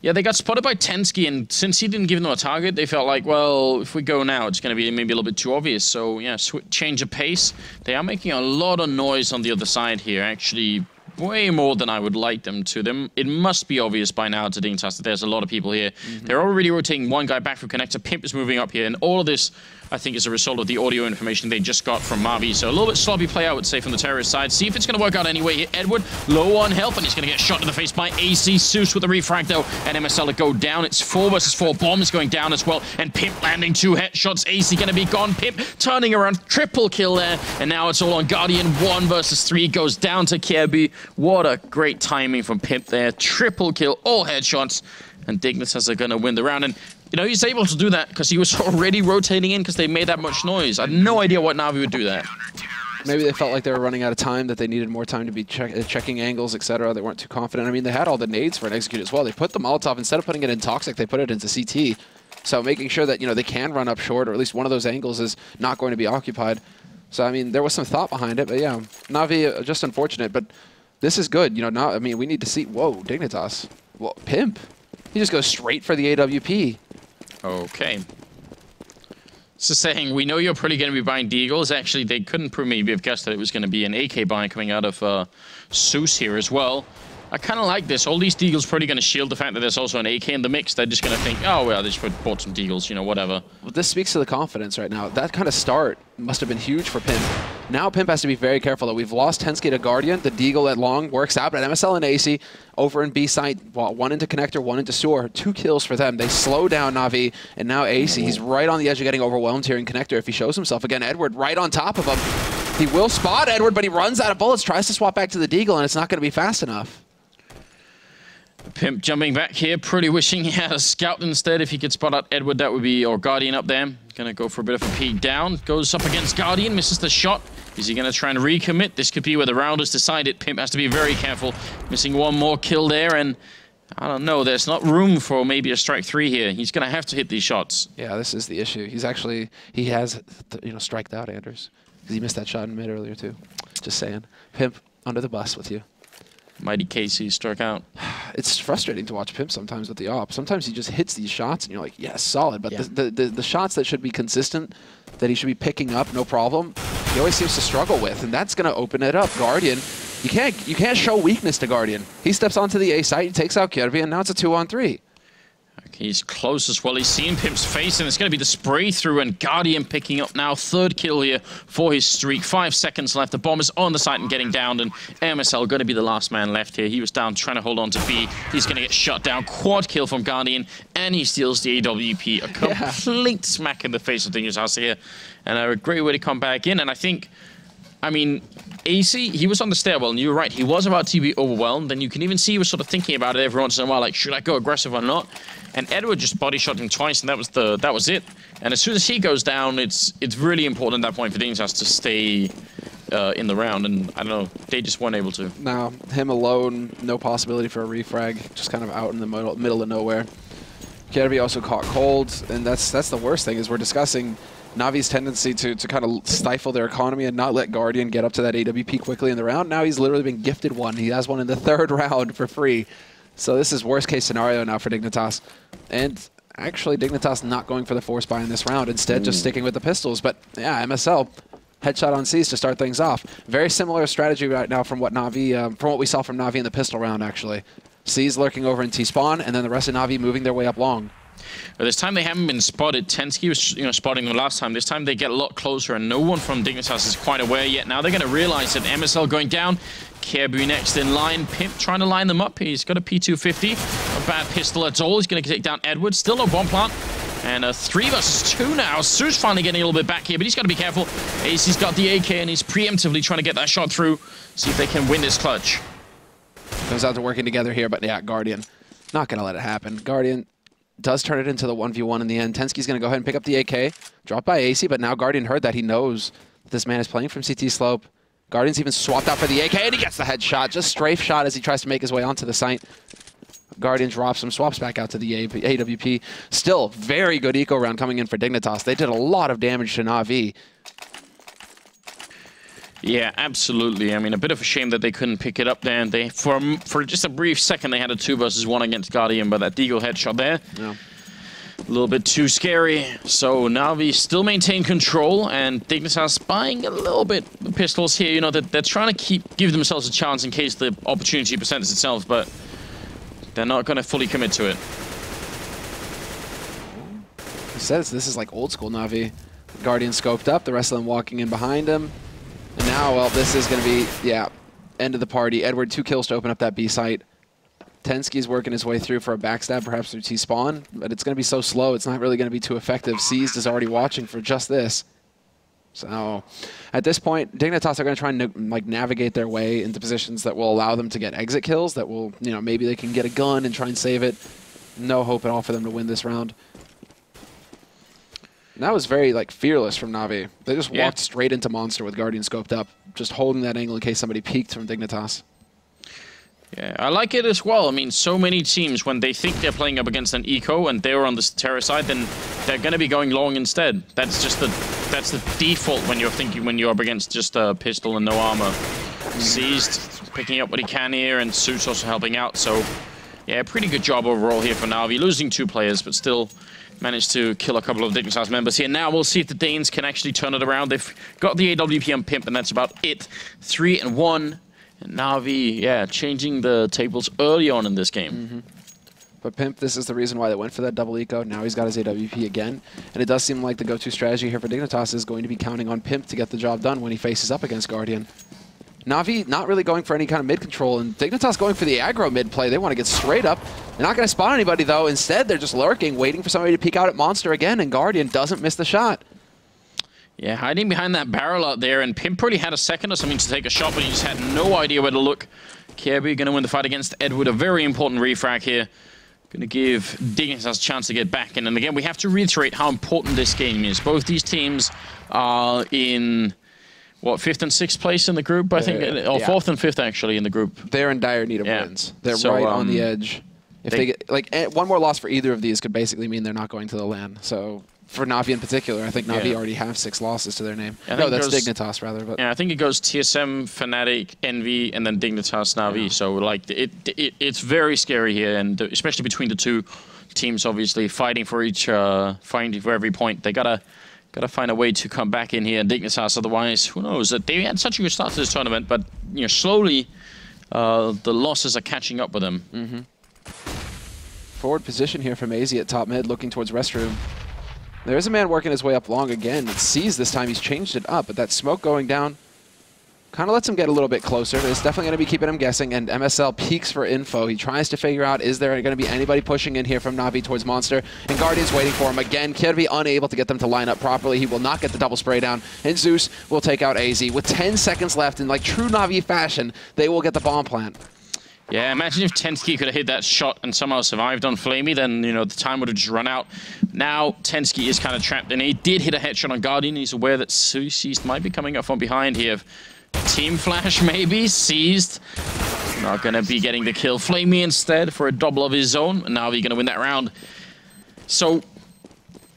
Yeah, they got spotted by Tensky, and since he didn't give them a target, they felt like, well, if we go now, it's going to be maybe a little bit too obvious. So, yeah, change of pace. They are making a lot of noise on the other side here, actually way more than I would like them to. It must be obvious by now to Dignitas that there's a lot of people here. They're already rotating one guy back from connector. Pimp is moving up here, and all of this, I think, is a result of the audio information they just got from NaVi. So a little bit sloppy play, I would say, from the terrorist side. See if it's going to work out anyway here. Edward, low on health, and he's going to get shot in the face by AC. Zeus with the refrag, though, and MSL to go down. It's 4 versus 4. Bombs going down as well, and Pimp landing 2 headshots. AC going to be gone. Pimp turning around, triple kill there, and now it's all on Guardian. 1 versus 3 goes down to Kirby. What a great timing from Pimp there. Triple kill, all headshots, and Dignitas are going to win the round. And you know, he's able to do that because he was already rotating in because they made that much noise. I had no idea what NaVi would do that. Maybe they felt like they were running out of time, that they needed more time to be checking angles, etc. They weren't too confident. I mean, they had all the nades for an execute as well. They put the Molotov, instead of putting it in Toxic, they put it into CT. So making sure that, you know, they can run up short, or at least one of those angles is not going to be occupied. So, I mean, there was some thought behind it, but yeah, NaVi, just unfortunate. But this is good. You know, now, I mean, we need to see, whoa, Dignitas. Well, Pimp. He just goes straight for the AWP. Okay. So saying, we know you're probably going to be buying Deagles. Actually, they couldn't maybe have guessed that it was going to be an AK buy coming out of Zeus here as well. I kind of like this. All these Deagles probably going to shield the fact that there's also an AK in the mix. They're just going to think, oh, well, they just bought some Deagles, you know, whatever. Well, this speaks to the confidence right now. That kind of start must have been huge for Pimp. Now Pimp has to be very careful that we've lost Tensky to Guardian. The Deagle at long works out, but MSL and AC over in B site, well, 1 into connector, 1 into sewer. 2 kills for them. They slow down NaVi, and now AC, he's right on the edge of getting overwhelmed here in connector. If he shows himself again, Edward right on top of him. He will spot Edward, but he runs out of bullets, tries to swap back to the Deagle, and it's not going to be fast enough. Pimp jumping back here, pretty wishing he had a scout instead. If he could spot out Edward, that would be, or Guardian up there. Gonna go for a bit of a peek down. Goes up against Guardian, misses the shot. Is he gonna try and recommit? This could be where the round is decided. Pimp has to be very careful. Missing one more kill there, and I don't know. There's not room for maybe a strike 3 here. He's going to have to hit these shots. Yeah, this is the issue. He has striked out Anders. He missed that shot in mid earlier too. Just saying. Pimp under the bus with you. Mighty Casey struck out. It's frustrating to watch Pimp sometimes with the op. Sometimes he just hits these shots and you're like, yes, solid. But the shots that should be consistent, that he should be picking up, no problem, he always seems to struggle with, and that's going to open it up. Guardian, you can't show weakness to Guardian. He steps onto the A site, he takes out Kirby, and now it's a 2-on-3. He's close as well. He's seen Pimp's face, and it's going to be the spray through, and Guardian picking up now. 3rd kill here for his streak. 5 seconds left. The bomb is on the site and getting downed, and MSL going to be the last man left here. He was down trying to hold on to B. He's going to get shut down. Quad kill from Guardian, and he steals the AWP. A complete smack in the face of Dignitas here, and a great way to come back in. And I mean, AC, he was on the stairwell, and you were right. He was about to be overwhelmed, and you can even see he was sort of thinking about it every once in a while, like, should I go aggressive or not? And Edward just body shot him twice, and that was it. And as soon as he goes down, it's really important at that point for Dignitas to stay in the round, and I don't know, they just weren't able to. Now, him alone, no possibility for a refrag, just kind of out in the middle of nowhere. Kirby also caught cold, and that's the worst thing, is we're discussing NaVi's tendency to kind of stifle their economy and not let Guardian get up to that AWP quickly in the round. Now he's literally been gifted one. He has one in the 3rd round for free. So this is worst case scenario now for Dignitas. And actually Dignitas not going for the force buy in this round, instead just sticking with the pistols. But yeah, MSL, headshot on C's to start things off. Very similar strategy right now from what we saw from NaVi in the pistol round actually. C's lurking over in T-spawn, and then the rest of NaVi moving their way up long. But this time they haven't been spotted. Tensky was spotting them last time. This time they get a lot closer, and no one from Dignitas is quite aware yet. Now they're going to realize that MSL going down. Kirby next in line. Pimp trying to line them up. He's got a P250. A bad pistol at all. He's going to take down Edward. Still no bomb plant. And a 3 versus 2 now. Su's finally getting a little bit back here, but he's got to be careful. AC's got the AK, and he's preemptively trying to get that shot through. See if they can win this clutch. Comes out to working together here, but yeah, Guardian not going to let it happen. Guardian does turn it into the 1v1 in the end. Tensky's going to go ahead and pick up the AK. Dropped by AC, but now Guardian heard that. He knows that this man is playing from CT slope. Guardian's even swapped out for the AK, and he gets the headshot. Just strafe shot as he tries to make his way onto the site. Guardian drops him, swaps back out to the AWP. Still, very good eco round coming in for Dignitas. They did a lot of damage to NaVi. Yeah, absolutely. I mean, a bit of a shame that they couldn't pick it up there. And they, for just a brief second, they had a 2 versus 1 against Guardian, but that Deagle headshot there, a little bit too scary. So NaVi still maintain control, and Dignitas buying a little bit the pistols here. You know, they're trying to give themselves a chance in case the opportunity presents itself, but they're not going to fully commit to it. He says this is like old school NaVi. Guardian scoped up, the rest of them walking in behind him. And now, well, this is going to be, yeah, end of the party. Edward, 2 kills to open up that B site. Tensky's working his way through for a backstab, perhaps through T-spawn, but it's going to be so slow, it's not really going to be too effective. Seized is already watching for just this. So, at this point, Dignitas are going to try and navigate their way into positions that will allow them to get exit kills, that will, you know, maybe they can get a gun and try and save it. No hope at all for them to win this round. And that was very, fearless from NaVi. They just walked straight into Monster with Guardian scoped up, just holding that angle in case somebody peeked from Dignitas. Yeah, I like it as well. I mean, so many teams, when they think they're playing up against an eco and they're on the terror side, then they're going to be going long instead. That's just that's the default when you're up against just a pistol and no armor. Seized, picking up what he can here, and Suit's also helping out. So, yeah, pretty good job overall here for NaVi. Losing 2 players, but still managed to kill a couple of Dignitas members here. Now we'll see if the Danes can actually turn it around. They've got the AWP on Pimp, and that's about it. 3-1. And NaVi, yeah, changing the tables early on in this game. But Pimp, this is the reason why they went for that double eco. Now he's got his AWP again. And it does seem like the go-to strategy here for Dignitas is going to be counting on Pimp to get the job done when he faces up against Guardian. NaVi not really going for any kind of mid control, and Dignitas going for the aggro mid play. They want to get straight up. They're not going to spot anybody, though. Instead, they're just lurking, waiting for somebody to peek out at Monster again, and Guardian doesn't miss the shot. Yeah, hiding behind that barrel out there, and Pimp probably had a second or something to take a shot, but he just had no idea where to look. Kirby going to win the fight against Edward, a very important refrag here. Going to give Dignitas a chance to get back in. And again, we have to reiterate how important this game is. Both these teams are in, what, 5th and 6th place in the group, I think? Or 4th and 5th, actually, in the group. They're in dire need of wins. They're right on the edge. If they get, like, one more loss for either of these could basically mean they're not going to the LAN. So for NaVi in particular, I think NaVi already have 6 losses to their name. No, that's Dignitas rather. But yeah, I think it goes TSM, Fnatic, NV, and then Dignitas, NaVi. So like it's very scary here, and especially between the two teams, obviously fighting for fighting for every point. They gotta find a way to come back in here. And Dignitas, otherwise, who knows? That they had such a good start to this tournament, but slowly the losses are catching up with them. Forward position here from AZ at top mid, looking towards restroom. There's a man working his way up long again. It sees this time he's changed it up, but that smoke going down kind of lets him get a little bit closer. It's definitely going to be keeping him guessing, and MSL peeks for info. He tries to figure out, is there going to be anybody pushing in here from NaVi towards Monster? And Guardian's waiting for him again. Kirby unable to get them to line up properly. He will not get the double spray down, and Zeus will take out AZ. With 10 seconds left, in like true NaVi fashion, they will get the bomb plant. Yeah, imagine if Tensky could have hit that shot and somehow survived on Flamey, then, the time would have just run out. Now, Tensky is kind of trapped, and he did hit a headshot on Guardian. He's aware that Seized might be coming up from behind here. Team Flash, maybe. Seized. Not going to be getting the kill. Flamey instead for a double of his own, and now he's going to win that round. So,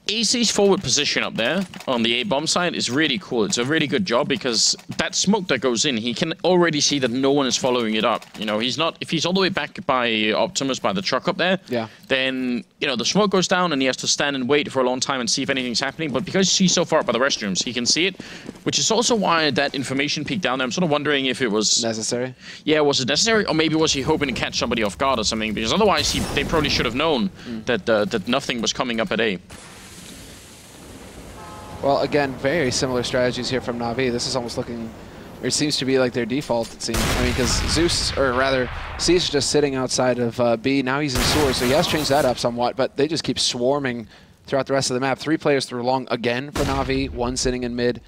AC's forward position up there on the A-bomb side is really cool. It's a really good job because that smoke that goes in, he can already see that no one is following it up. He's not, if he's all the way back by Optimus, by the truck up there, then, the smoke goes down and he has to stand and wait for a long time and see if anything's happening. But because he's so far up by the restrooms, he can see it, which is also why that information peaked down there. I'm sort of wondering if it was necessary. Yeah, was it necessary? Or maybe was he hoping to catch somebody off guard or something? Because otherwise, they probably should have known that nothing was coming up at A. Well, again, very similar strategies here from NaVi. This is almost looking, it seems to be like their default, it seems. I mean, because Zeus, or rather, C's just sitting outside of B. Now he's in sewer, so he has changed that up somewhat, but they just keep swarming throughout the rest of the map. 3 players through long again for NaVi, 1 sitting in mid,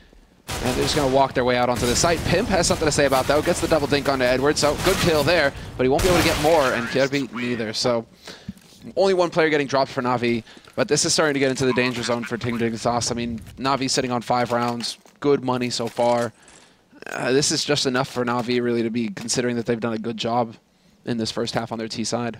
and they're just going to walk their way out onto the site. Pimp has something to say about that. Gets the double dink onto Edward, so good kill there, but he won't be able to get more, and Kirby neither. So only 1 player getting dropped for NaVi, but this is starting to get into the danger zone for Team Dignitas. I mean, NaVi sitting on 5 rounds, good money so far. This is just enough for NaVi really to be considering that they've done a good job in this first half on their T side.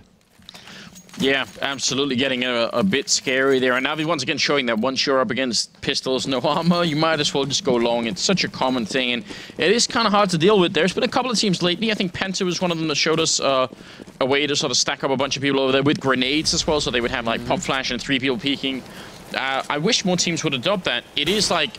Yeah, absolutely getting a bit scary there. And NaVi once again showing that once you're up against pistols, no armor, you might as well just go long. It's such a common thing, and it is kind of hard to deal with. There's been a couple of teams lately. I think Penta was one of them that showed us a way to sort of stack up a bunch of people over there with grenades as well, so they would have like pop flash and 3 people peeking. I wish more teams would adopt that. It is like,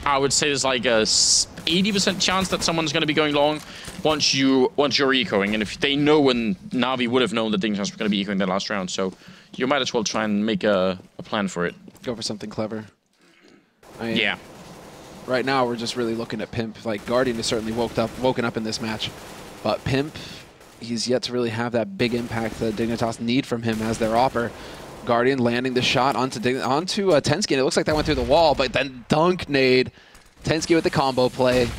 I would say there's like a 80% chance that someone's going to be going long once you're ecoing, and if they know, when NaVi would have known that Dignitas was going to be ecoing that last round, so you might as well try and make a plan for it. Go for something clever. Yeah. Right now, we're just really looking at Pimp. Like, Guardian has certainly woken up in this match, but Pimp, he's yet to really have that big impact that Dignitas need from him as their opper. Guardian landing the shot onto Tensky, and it looks like that went through the wall, but then dunk nade. Tensky with the combo play.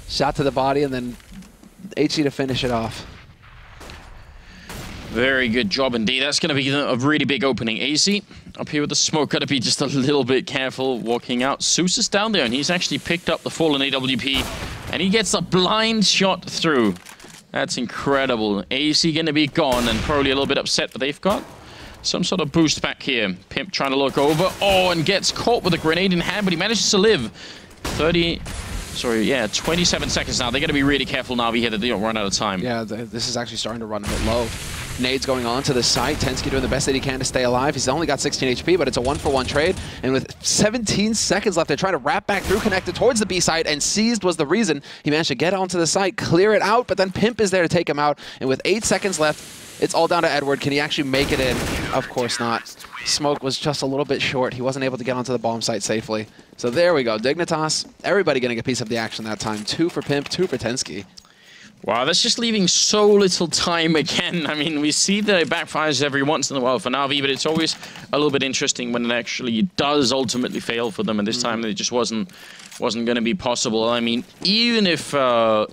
Shot to the body, and then HC to finish it off. Very good job indeed. That's going to be a really big opening. AC up here with the smoke. Got to be just a little bit careful walking out. Zeus is down there, and he's actually picked up the fallen AWP, and he gets a blind shot through. That's incredible. AC going to be gone, and probably a little bit upset, but they've got some sort of boost back here. Pimp trying to look over. Oh, and gets caught with a grenade in hand, but he manages to live. 27 seconds now. They got to be really careful, NaVi, here that they don't run out of time. Yeah, this is actually starting to run a bit low. Nades going on to the site. Tensky doing the best that he can to stay alive. He's only got 16 HP, but it's a 1-for-1 trade. And with 17 seconds left, they're trying to wrap back through, connected towards the B site, and Seized was the reason. He managed to get onto the site, clear it out, but then Pimp is there to take him out. And with 8 seconds left, it's all down to Edward. Can he actually make it in? Of course not. Smoke was just a little bit short. He wasn't able to get onto the bomb site safely. So there we go. Dignitas, everybody getting a piece of the action that time. 2 for Pimp, 2 for Tensky. Wow, that's just leaving so little time again. I mean, we see that it backfires every once in a while for NaVi, but it's always a little bit interesting when it actually does ultimately fail for them. And this time it just wasn't going to be possible. I mean, even if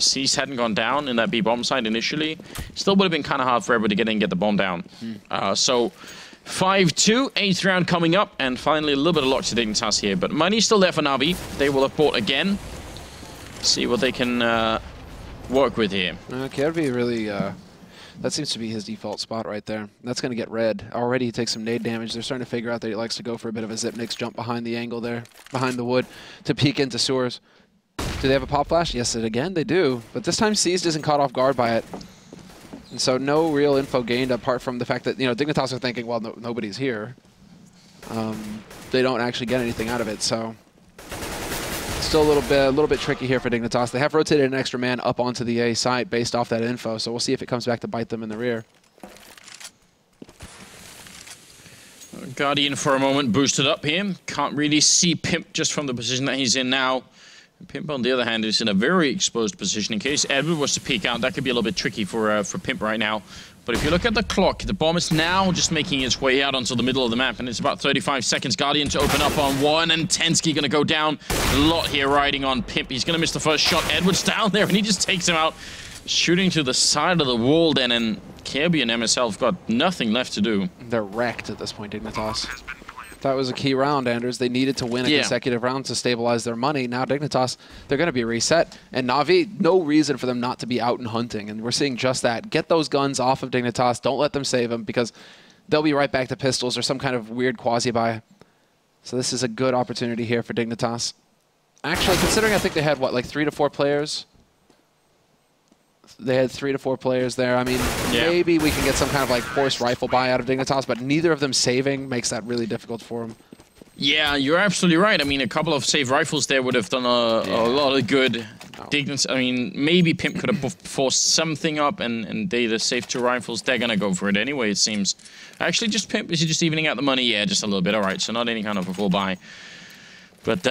Cease hadn't gone down in that B bomb site initially, it still would have been kind of hard for everybody to get in and get the bomb down. So 5-2, 8th round coming up, and finally a little bit of luck to Dignitas here. But money's still there for NaVi. They will have bought again. See what they can work with here. Kirby really That seems to be his default spot right there. That's going to get red. Already he takes some nade damage. They're starting to figure out that he likes to go for a bit of a zip nix jump behind the angle there, behind the wood, to peek into sewers. Do they have a pop flash? Yes, again, they do. But this time Seized isn't caught off guard by it. And so no real info gained apart from the fact that, you know, Dignitas are thinking, well, nobody's here. They don't actually get anything out of it, so still a little bit tricky here for Dignitas. They have rotated an extra man up onto the A site based off that info, so we'll see if it comes back to bite them in the rear. Guardian for a moment boosted up here. Can't really see Pimp just from the position that he's in now. Pimp, on the other hand, is in a very exposed position. In case Edward was to peek out, that could be a little bit tricky for Pimp right now. But if you look at the clock, the bomb is now just making its way out onto the middle of the map, and it's about 35 seconds. Guardian to open up on one, and Tensky going to go down. A lot here riding on Pimp. He's going to miss the first shot. Edward's down there, and he just takes him out, shooting to the side of the wall then, and Kirby and MSL have got nothing left to do. They're wrecked at this point, Dignitas. That was a key round, Anders. They needed to win a consecutive round to stabilize their money. Now Dignitas, they're going to be reset. And Navi, no reason for them not to be out and hunting. And we're seeing just that. Get those guns off of Dignitas. Don't let them save them, because they'll be right back to pistols or some kind of weird quasi-buy. So this is a good opportunity here for Dignitas. Actually, considering I think they had, what, like 3 to 4 players? They had 3 to 4 players there. I mean, maybe we can get some kind of like forced rifle buy out of Dignitas, but neither of them saving makes that really difficult for them. Yeah, you're absolutely right. I mean, a couple of save rifles there would have done a lot of good. Dignitas, I mean, maybe Pimp could have forced something up, and they the save 2 rifles. They're gonna go for it anyway, it seems. Actually, just Pimp, is he just evening out the money? Yeah, just a little bit. All right, so not any kind of a full buy. But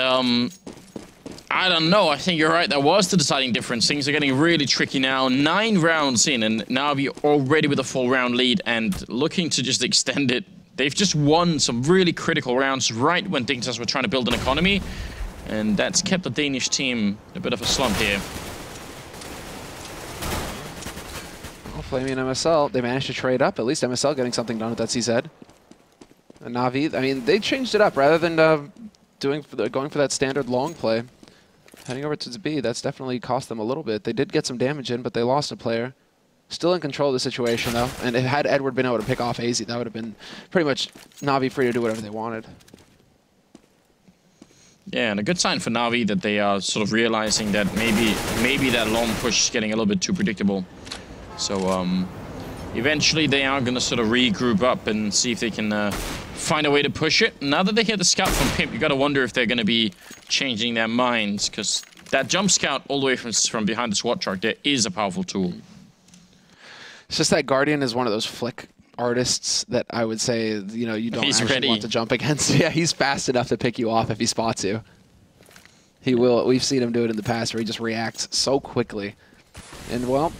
I don't know. I think you're right. That was the deciding difference. Things are getting really tricky now. 9 rounds in, and NaVi already with a 4-round lead and looking to just extend it. They've just won some really critical rounds right when Dignitas were trying to build an economy, and that's kept the Danish team in a bit of a slump here. Well, Flamey and MSL, they managed to trade up. At least MSL getting something done with that CZ. And NaVi, I mean, they changed it up rather than going for that standard long play. Heading over to B, that's definitely cost them a little bit. They did get some damage in, but they lost a player. Still in control of the situation, though. And had Edward been able to pick off AZ, that would have been pretty much NaVi free to do whatever they wanted. Yeah, and a good sign for NaVi that they are sort of realizing that maybe that long push is getting a little bit too predictable. So eventually they are going to sort of regroup up and see if they can find a way to push it. Now that they hear the scout from Pimp, you got to wonder if they're going to be changing their minds, because that jump scout all the way from behind the SWAT truck there is a powerful tool. It's just that Guardian is one of those flick artists that I would say, you know, you don't actually want to jump against. Yeah, he's fast enough to pick you off if he spots you. He will. We've seen him do it in the past where he just reacts so quickly. And, well,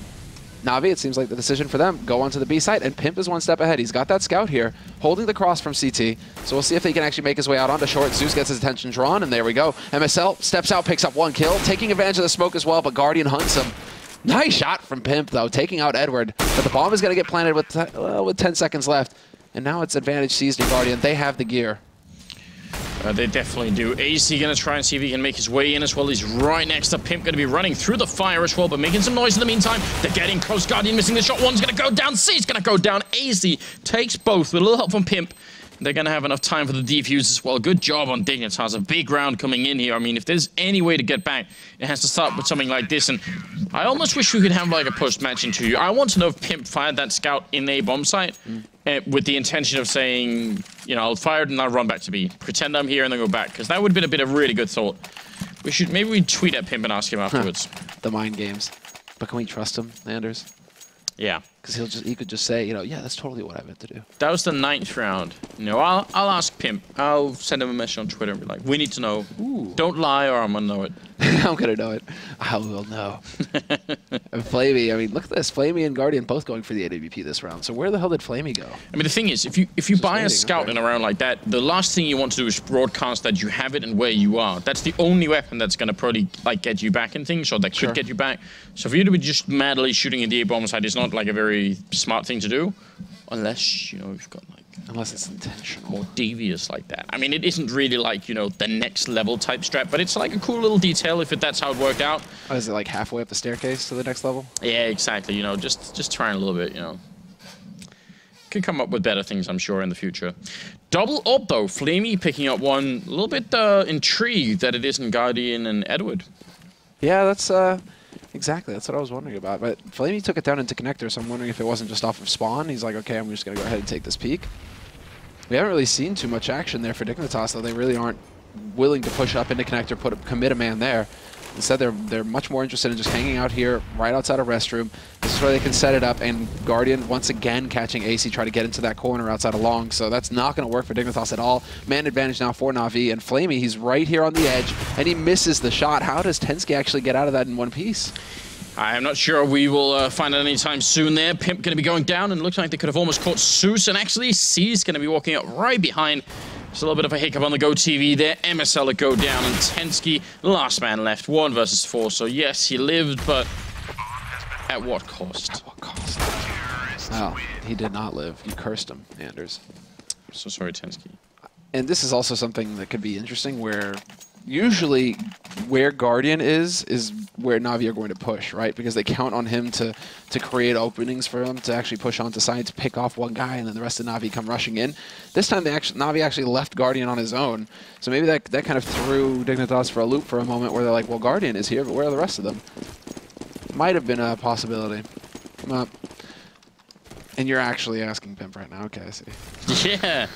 NaVi, it seems like the decision for them, go onto the B site, and Pimp is one step ahead. He's got that scout here, holding the cross from CT. So we'll see if he can actually make his way out onto short. Zeus gets his attention drawn, and there we go. MSL steps out, picks up 1 kill, taking advantage of the smoke as well, but Guardian hunts him. Nice shot from Pimp, though, taking out Edward. But the bomb is going to get planted with 10 seconds left. And now it's advantage seized to Guardian. They have the gear. They definitely do. AC going to try and see if he can make his way in as well. He's right next to Pimp, going to be running through the fire as well, but making some noise in the meantime. They're getting close. Guardian missing the shot. One's going to go down. C's going to go down. AC takes both with a little help from Pimp. They're going to have enough time for the defuse as well. Good job on Dignitas. A big round coming in here. I mean, if there's any way to get back, it has to start with something like this. And I almost wish we could have like a post-match interview. I want to know if Pimp fired that scout in a bomb site with the intention of saying, you know, I'll fire it and I'll run back to B. Pretend I'm here and then go back. Because that would have been a bit of really good thought. Maybe we tweet at Pimp and ask him afterwards. The mind games. But can we trust him, Anders? Yeah. Because he could just say, you know, yeah, that's totally what I meant to do. That was the 9th round. You know, I'll ask Pimp. I'll send him a message on Twitter and be like, we need to know. Ooh. Don't lie or I'm going to know it. I'm going to know it. I will know. And Flamey, I mean, look at this. Flamey and Guardian both going for the AWP this round. So where the hell did Flamey go? I mean, the thing is, if you buy a scout in a round like that, the last thing you want to do is broadcast that you have it and where you are. That's the only weapon that's going to probably like get you back in things, or that could get you back. So for you to be just madly shooting at the A-bomb side is not like a very smart thing to do, unless, you know, you've got like Unless it's intentional. More devious like that. I mean, it isn't really like, you know, the next level type strat, but it's like a cool little detail if that's how it worked out. Oh, is it like halfway up the staircase to the next level? Yeah, exactly. You know, just trying a little bit, you know. Can come up with better things, I'm sure, in the future. Double up, though. Flamey picking up one. A little bit intrigued that it isn't Guardian and Edward. Yeah, that's exactly. That's what I was wondering about. But Flamey took it down into connector, so I'm wondering if it wasn't just off of spawn. He's like, okay, I'm just going to go ahead and take this peek. We haven't really seen too much action there for Dignitas, though. They really aren't willing to push up into connector, commit a man there. Instead, they're much more interested in just hanging out here right outside of restroom. This is where they can set it up, and Guardian once again catching AC try to get into that corner outside of long, so that's not going to work for Dignitas at all. Man advantage now for NaVi, and Flamey, he's right here on the edge, and he misses the shot. How does Tensky actually get out of that in one piece? I'm not sure we will find it anytime soon there. Pimp going to be going down, and it looks like they could have almost caught Zeus, and actually C's going to be walking up right behind. Just a little bit of a hiccup on the Go TV there. MSL to go down, and Tensky, last man left, 1 versus 4. So yes, he lived, but at what cost? At what cost? Well, he did not live. You cursed him, Anders. So sorry, Tensky. And this is also something that could be interesting, where usually where Guardian is where NaVi are going to push, right? Because they count on him to create openings for them to actually push onto sides, pick off one guy, and then the rest of NaVi come rushing in. This time, NaVi actually left Guardian on his own. So maybe that kind of threw Dignitas for a loop for a moment where they're like, well, Guardian is here, but where are the rest of them? Might have been a possibility. And you're actually asking Pimp right now. Okay, I see. Yeah.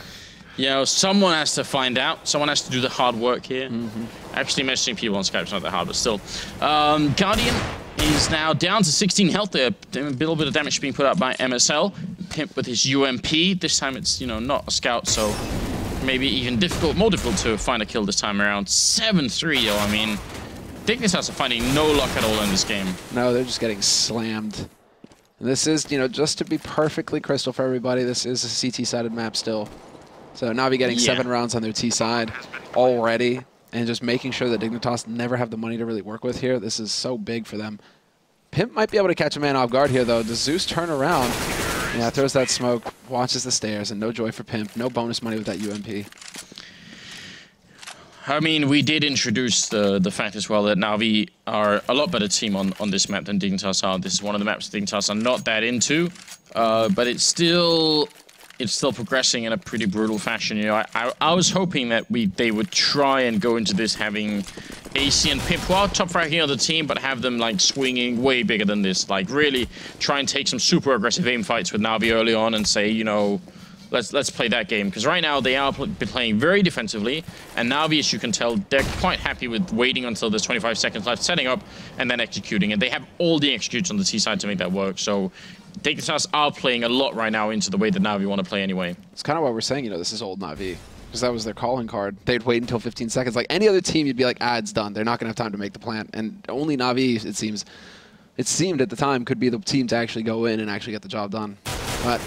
You know, someone has to find out. Someone has to do the hard work here. Mm-hmm. Actually, messaging people on Skype's not that hard, but still. Guardian is now down to 16 health there. A little bit of damage being put out by MSL. Pimp with his UMP. This time it's, you know, not a scout, so maybe even more difficult to find a kill this time around. 7-3, though. I mean, Dignitas are finding no luck at all in this game. No, they're just getting slammed. And this is, you know, just to be perfectly crystal for everybody, this is a CT-sided map still. So NaVi getting 7 rounds on their T side already, and just making sure that Dignitas never have the money to really work with here. This is so big for them. Pimp might be able to catch a man off guard here, though. Does Zeus turn around? Yeah, throws that smoke, watches the stairs, and no joy for Pimp. No bonus money with that UMP. I mean, we did introduce the fact as well that NaVi are a lot better team on this map than Dignitas are. This is one of the maps Dignitas are not that into, but it's still progressing in a pretty brutal fashion. You know, I was hoping that they would try and go into this having AC and Pimp, who are top fragging of the team, but have them like swinging way bigger than this. Like really try and take some super aggressive aim fights with NaVi early on and say, you know, let's play that game. Because right now they are playing very defensively, and NaVi, as you can tell, they're quite happy with waiting until there's 25 seconds left, setting up, and then executing. And they have all the executes on the T side to make that work. So Dignitas are playing a lot right now into the way that NaVi want to play anyway. It's kind of why we're saying, you know, this is old NaVi. Because that was their calling card. They'd wait until 15 seconds. Like any other team, you'd be like, it's done. They're not going to have time to make the plant. And only NaVi, it seemed at the time, could be the team to actually go in and actually get the job done. But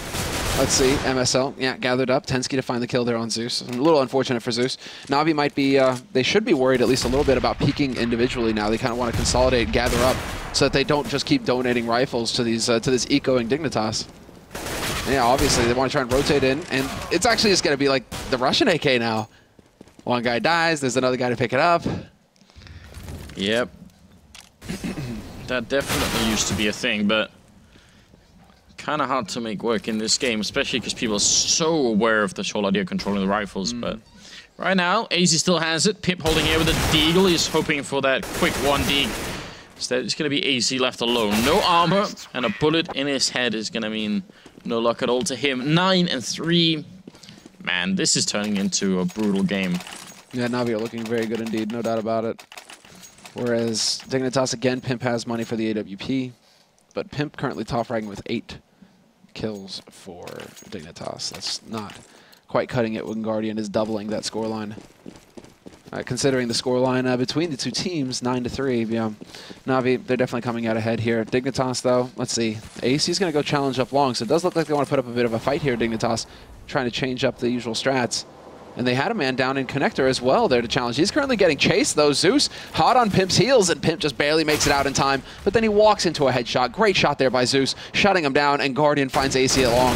let's see. MSL, yeah, gathered up. Tensky to find the kill there on Zeus. A little unfortunate for Zeus. NaVi might be, they should be worried at least a little bit about peeking individually now. They kind of want to consolidate, gather up, so that they don't just keep donating rifles to these to this ecoing Dignitas. Yeah, obviously they want to try and rotate in, and it's actually just going to be like the Russian AK now. One guy dies, there's another guy to pick it up. Yep. That definitely used to be a thing, but kind of hard to make work in this game, especially because people are so aware of the whole idea of controlling the rifles. But right now, AZ still has it. Pip holding here with a deagle. He's hoping for that quick 1D. Instead, it's going to be AZ left alone. No armor, and a bullet in his head is going to mean no luck at all to him. 9-3. Man, this is turning into a brutal game. Yeah, NaVi are looking very good indeed, no doubt about it. Whereas Dignitas, again, Pimp has money for the AWP, but Pimp currently top fragging with 8 kills for Dignitas. That's not quite cutting it when Guardian is doubling that scoreline. Considering the scoreline between the two teams, 9-3, yeah. NaVi, they're definitely coming out ahead here. Dignitas, though, let's see. AC is going to go challenge up long, so it does look like they want to put up a bit of a fight here, Dignitas, trying to change up the usual strats. And they had a man down in connector as well there to challenge. He's currently getting chased, though. Zeus hot on Pimp's heels, and Pimp just barely makes it out in time. But then he walks into a headshot. Great shot there by Zeus, shutting him down, and Guardian finds AC at long.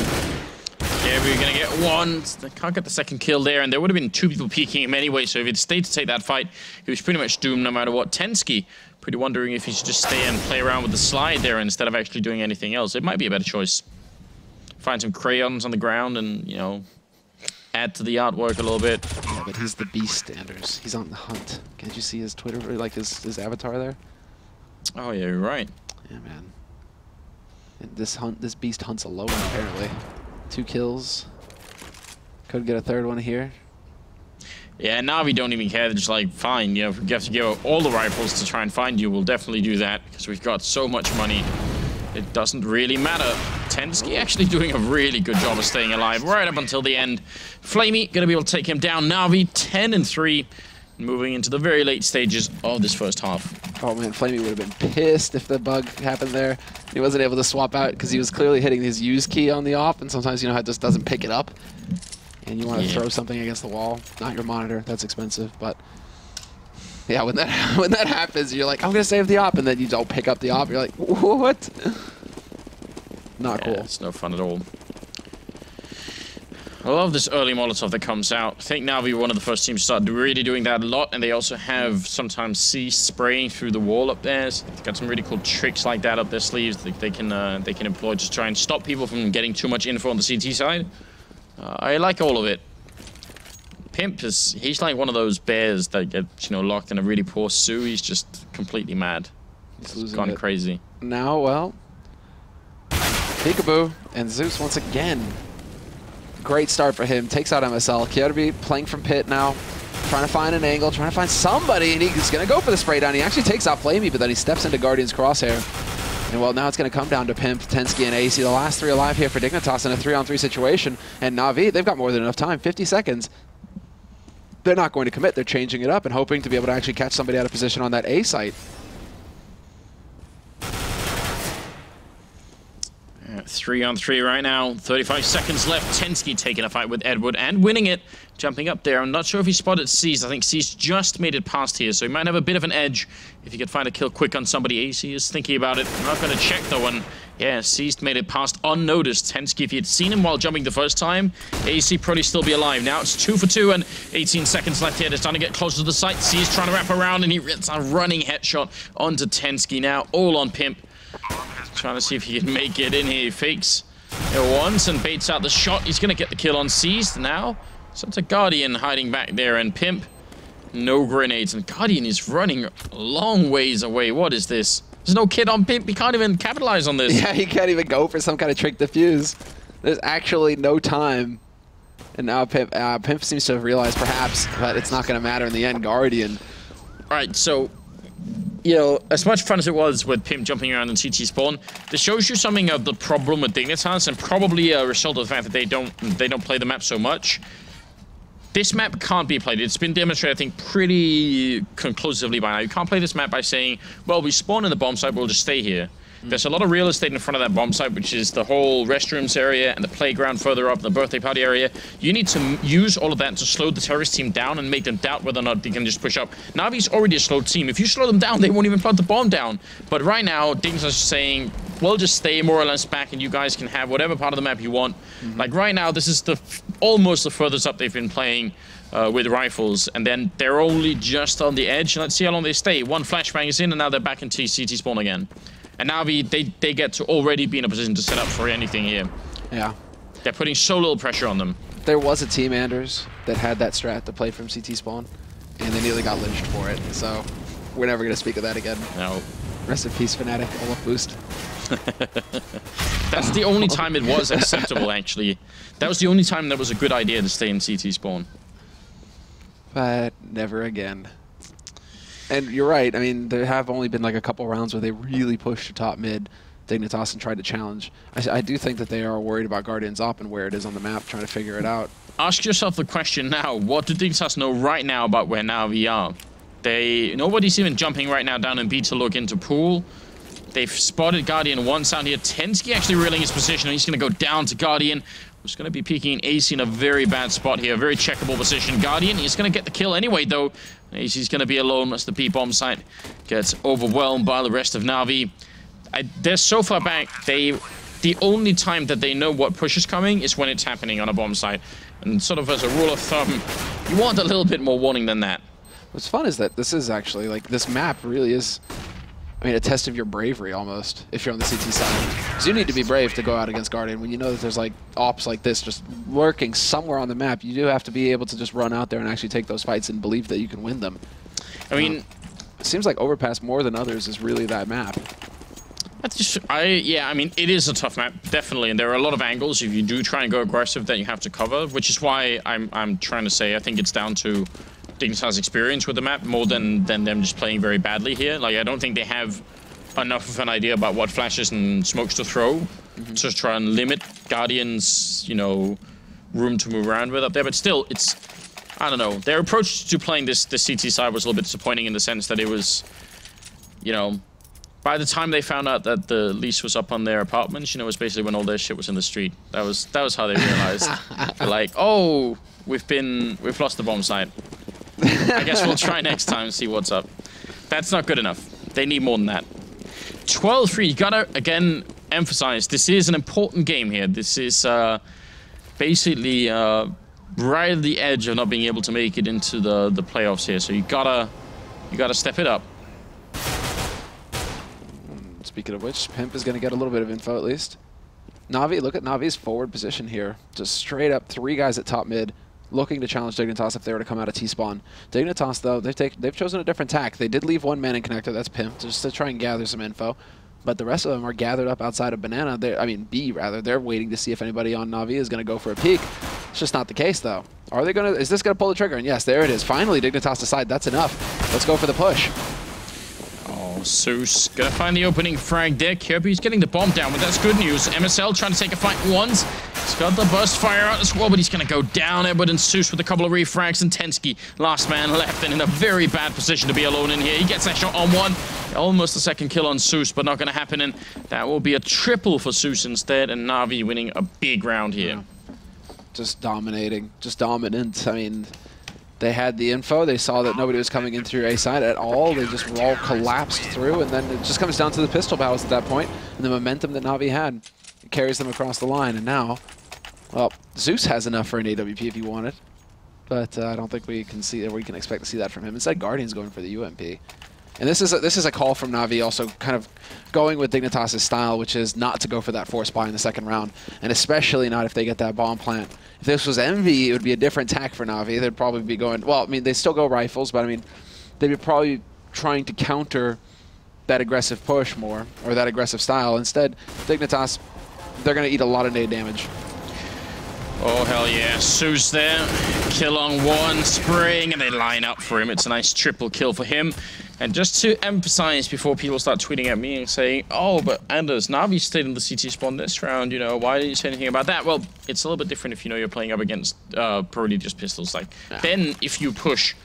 NaVi gonna get one. They can't get the second kill there, and there would have been 2 people peeking him anyway, so if he'd stayed to take that fight, he was pretty much doomed no matter what. tenski, pretty wondering if he should just stay and play around with the slide there instead of actually doing anything else. It might be a better choice. Find some crayons on the ground and, you know, add to the artwork a little bit. Yeah, but he's the beast, Anders. He's on the hunt. Can't you see his Twitter, or like his avatar there? Oh yeah, you're right. Yeah, man. And this beast hunts alone, apparently. 2 kills. Could get a 3rd one here. Yeah, NaVi don't even care. They're just like, fine, you know, if we have to give up all the rifles to try and find you, we'll definitely do that, because we've got so much money. It doesn't really matter. tenski actually doing a really good job of staying alive right up until the end. Flamey gonna be able to take him down. NaVi 10-3, moving into the very late stages of this first half. Oh man, Flamey would have been pissed if the bug happened there. He wasn't able to swap out because he was clearly hitting his use key on the off, and sometimes, you know, how it just doesn't pick it up. And you want to throw something against the wall, not your monitor. That's expensive, but yeah, when that happens, you're like, I'm gonna save the op, and then you don't pick up the op. You're like, what? Not cool. It's no fun at all. I love this early Molotov that comes out. I think NaVi were one of the first teams to start really doing that a lot, and they also have sometimes C spraying through the wall up there. So they've got some really cool tricks like that up their sleeves that they can employ to try and stop people from getting too much info on the CT side. I like all of it. Pimp he's like one of those bears that gets, you know, locked in a really poor zoo. He's just completely mad. He's gone crazy. Now, well, peekaboo, and Zeus once again. Great start for him. Takes out MSL. Kyotobi playing from pit now. Trying to find an angle, trying to find somebody, and he's going to go for the spray down. He actually takes out Flamey, but then he steps into Guardian's crosshair. And well, now it's going to come down to Pimp, tenski, and AC. The last 3 alive here for Dignitas in a 3-on-3 situation. And NaVi, they've got more than enough time. 50 seconds. They're not going to commit. They're changing it up and hoping to be able to actually catch somebody out of position on that A site. 3-on-3 right now. 35 seconds left. tenski taking a fight with Edward and winning it. Jumping up there. I'm not sure if he spotted Seized. I think Seized just made it past here, so he might have a bit of an edge if he could find a kill quick on somebody. AC is thinking about it. I'm not going to check though. And yeah, Seized made it past unnoticed. tenski, if he had seen him while jumping the first time, AC probably still be alive. Now it's 2 for 2 and 18 seconds left here. They're starting to get closer to the site. Seized trying to wrap around, and he hits a running headshot onto tenski now. All on Pimp. Trying to see if he can make it in here. He fakes it once and baits out the shot. He's going to get the kill on Seized now. So it's a Guardian hiding back there, and Pimp, no grenades. And Guardian is running a long ways away. What is this? There's no kid on Pimp. He can't even capitalize on this. Yeah, he can't even go for some kind of trick defuse. There's actually no time. And now Pimp seems to have realized perhaps that it's not going to matter in the end. Guardian. All right, so, you know, as much fun as it was with Pimp jumping around in CT spawn, this shows you something of the problem with Dignitas, and probably a result of the fact that they don't play the map so much. This map can't be played. It's been demonstrated, I think, pretty conclusively by now. You can't play this map by saying, well, we spawn in the bomb site, we'll just stay here. There's a lot of real estate in front of that bomb site, which is the whole restrooms area and the playground further up, the birthday party area. You need to use all of that to slow the terrorist team down and make them doubt whether or not they can just push up. NaVi's already a slowed team. If you slow them down, they won't even plant the bomb down. But right now, Dignitas is saying, we'll just stay more or less back and you guys can have whatever part of the map you want. Like right now, this is almost the furthest up they've been playing with rifles, and then they're only just on the edge. Let's see how long they stay. One flashbang is in, and now they're back into CT spawn again. And now they get to already be in a position to set up for anything here. Yeah. They're putting so little pressure on them. There was a team, Anders, that had that strat to play from CT spawn, and they nearly got lynched for it. So we're never going to speak of that again. No. Rest in peace, Fnatic. Olaf boost. That's the only time it was acceptable, actually. That was the only time that was a good idea to stay in CT spawn. But never again. And you're right. I mean, there have only been like a couple rounds where they really pushed to top mid Dignitas and tried to challenge. I do think that they are worried about Guardian's op and where it is on the map, trying to figure it out. Ask yourself the question now. What do Dignitas know right now about where NaVi are? Nobody's even jumping right now down in B to look into pool. They've spotted Guardian once out here. tenski actually reeling his position, and he's going to go down to Guardian, who's going to be peeking AC in a very bad spot here. Very checkable position. Guardian, he's going to get the kill anyway, though. AC's going to be alone as the B-bomb site gets overwhelmed by the rest of NaVi. They're so far back, they the only time that they know what push is coming is when it's happening on a bomb site. And sort of as a rule of thumb, you want a little bit more warning than that. What's fun is that this is actually, like, this map really is, I mean, a test of your bravery almost, if you're on the CT side. Because you need to be brave to go out against Guardian. When you know that there's, like, ops like this just lurking somewhere on the map, you do have to be able to just run out there and actually take those fights and believe that you can win them. I mean, it seems like Overpass more than others is really that map. That's just, yeah, I mean, it is a tough map, definitely, and there are a lot of angles. If you do try and go aggressive, that you have to cover, which is why I'm trying to say I think it's down to Dignitas' experience with the map more than them just playing very badly here. Like, I don't think they have enough of an idea about what flashes and smokes to throw to try and limit Guardian's, you know, room to move around with up there. But still, it's, I don't know. Their approach to playing the CT side was a little bit disappointing in the sense that it was, you know, by the time they found out that the lease was up on their apartments, you know, it was basically when all their shit was in the street. That was how they realized. They're like, oh, we've lost the bomb site. I guess we'll try next time and see what's up. That's not good enough. They need more than that. 12-3, you gotta, again, emphasize, this is an important game here. This is basically right at the edge of not being able to make it into the playoffs here. So you gotta step it up. Speaking of which, Pimp is gonna get a little bit of info at least. NaVi, look at NaVi's forward position here. Just straight up 3 guys at top mid, looking to challenge Dignitas if they were to come out of T-spawn. Dignitas, though, they've chosen a different tack. They did leave 1 man in connector, that's Pimp, just to try and gather some info. But the rest of them are gathered up outside of Banana. B, rather. They're waiting to see if anybody on NaVi is going to go for a peek. It's just not the case, though. Are they going to? Is this going to pull the trigger? And yes, there it is. Finally, Dignitas decide that's enough. Let's go for the push. Zeus gonna find the opening frag there. Kirby's getting the bomb down, but that's good news. MSL trying to take a fight once. He's got the burst fire out as well, but he's gonna go down. Edward and Zeus with a couple of refrags, and Tensky, last man left, and in a very bad position to be alone in here. He gets that shot on 1. Almost a second kill on Zeus, but not gonna happen, and that will be a triple for Zeus instead, and NaVi winning a big round here. Yeah. Just dominating, just dominant. I mean, they had the info. They saw that nobody was coming in through A side at all. They just all collapsed through, and then it just comes down to the pistol battles at that point, and the momentum that NaVi had carries them across the line. And now, well, Zeus has enough for an AWP if he wanted, but I don't think we can expect to see that from him. Instead, Guardian's going for the UMP. And this is a call from NaVi, also kind of going with Dignitas' style, which is not to go for that force buy in the second round, and especially not if they get that bomb plant. If this was Envy, it would be a different tack for NaVi. They'd probably be going, well, I mean, they still go rifles, but I mean, they'd be probably trying to counter that aggressive push more, or that aggressive style. Instead, Dignitas, they're going to eat a lot of nade damage. Oh, hell yeah. Zeus there. Kill on 1, spraying, and they line up for him. It's a nice triple kill for him. And just to emphasize before people start tweeting at me and saying, oh, but Anders, NaVi stayed in the CT spawn this round, you know, why didn't you say anything about that? Well, it's a little bit different if you know you're playing up against probably just pistols. Like, then if you push,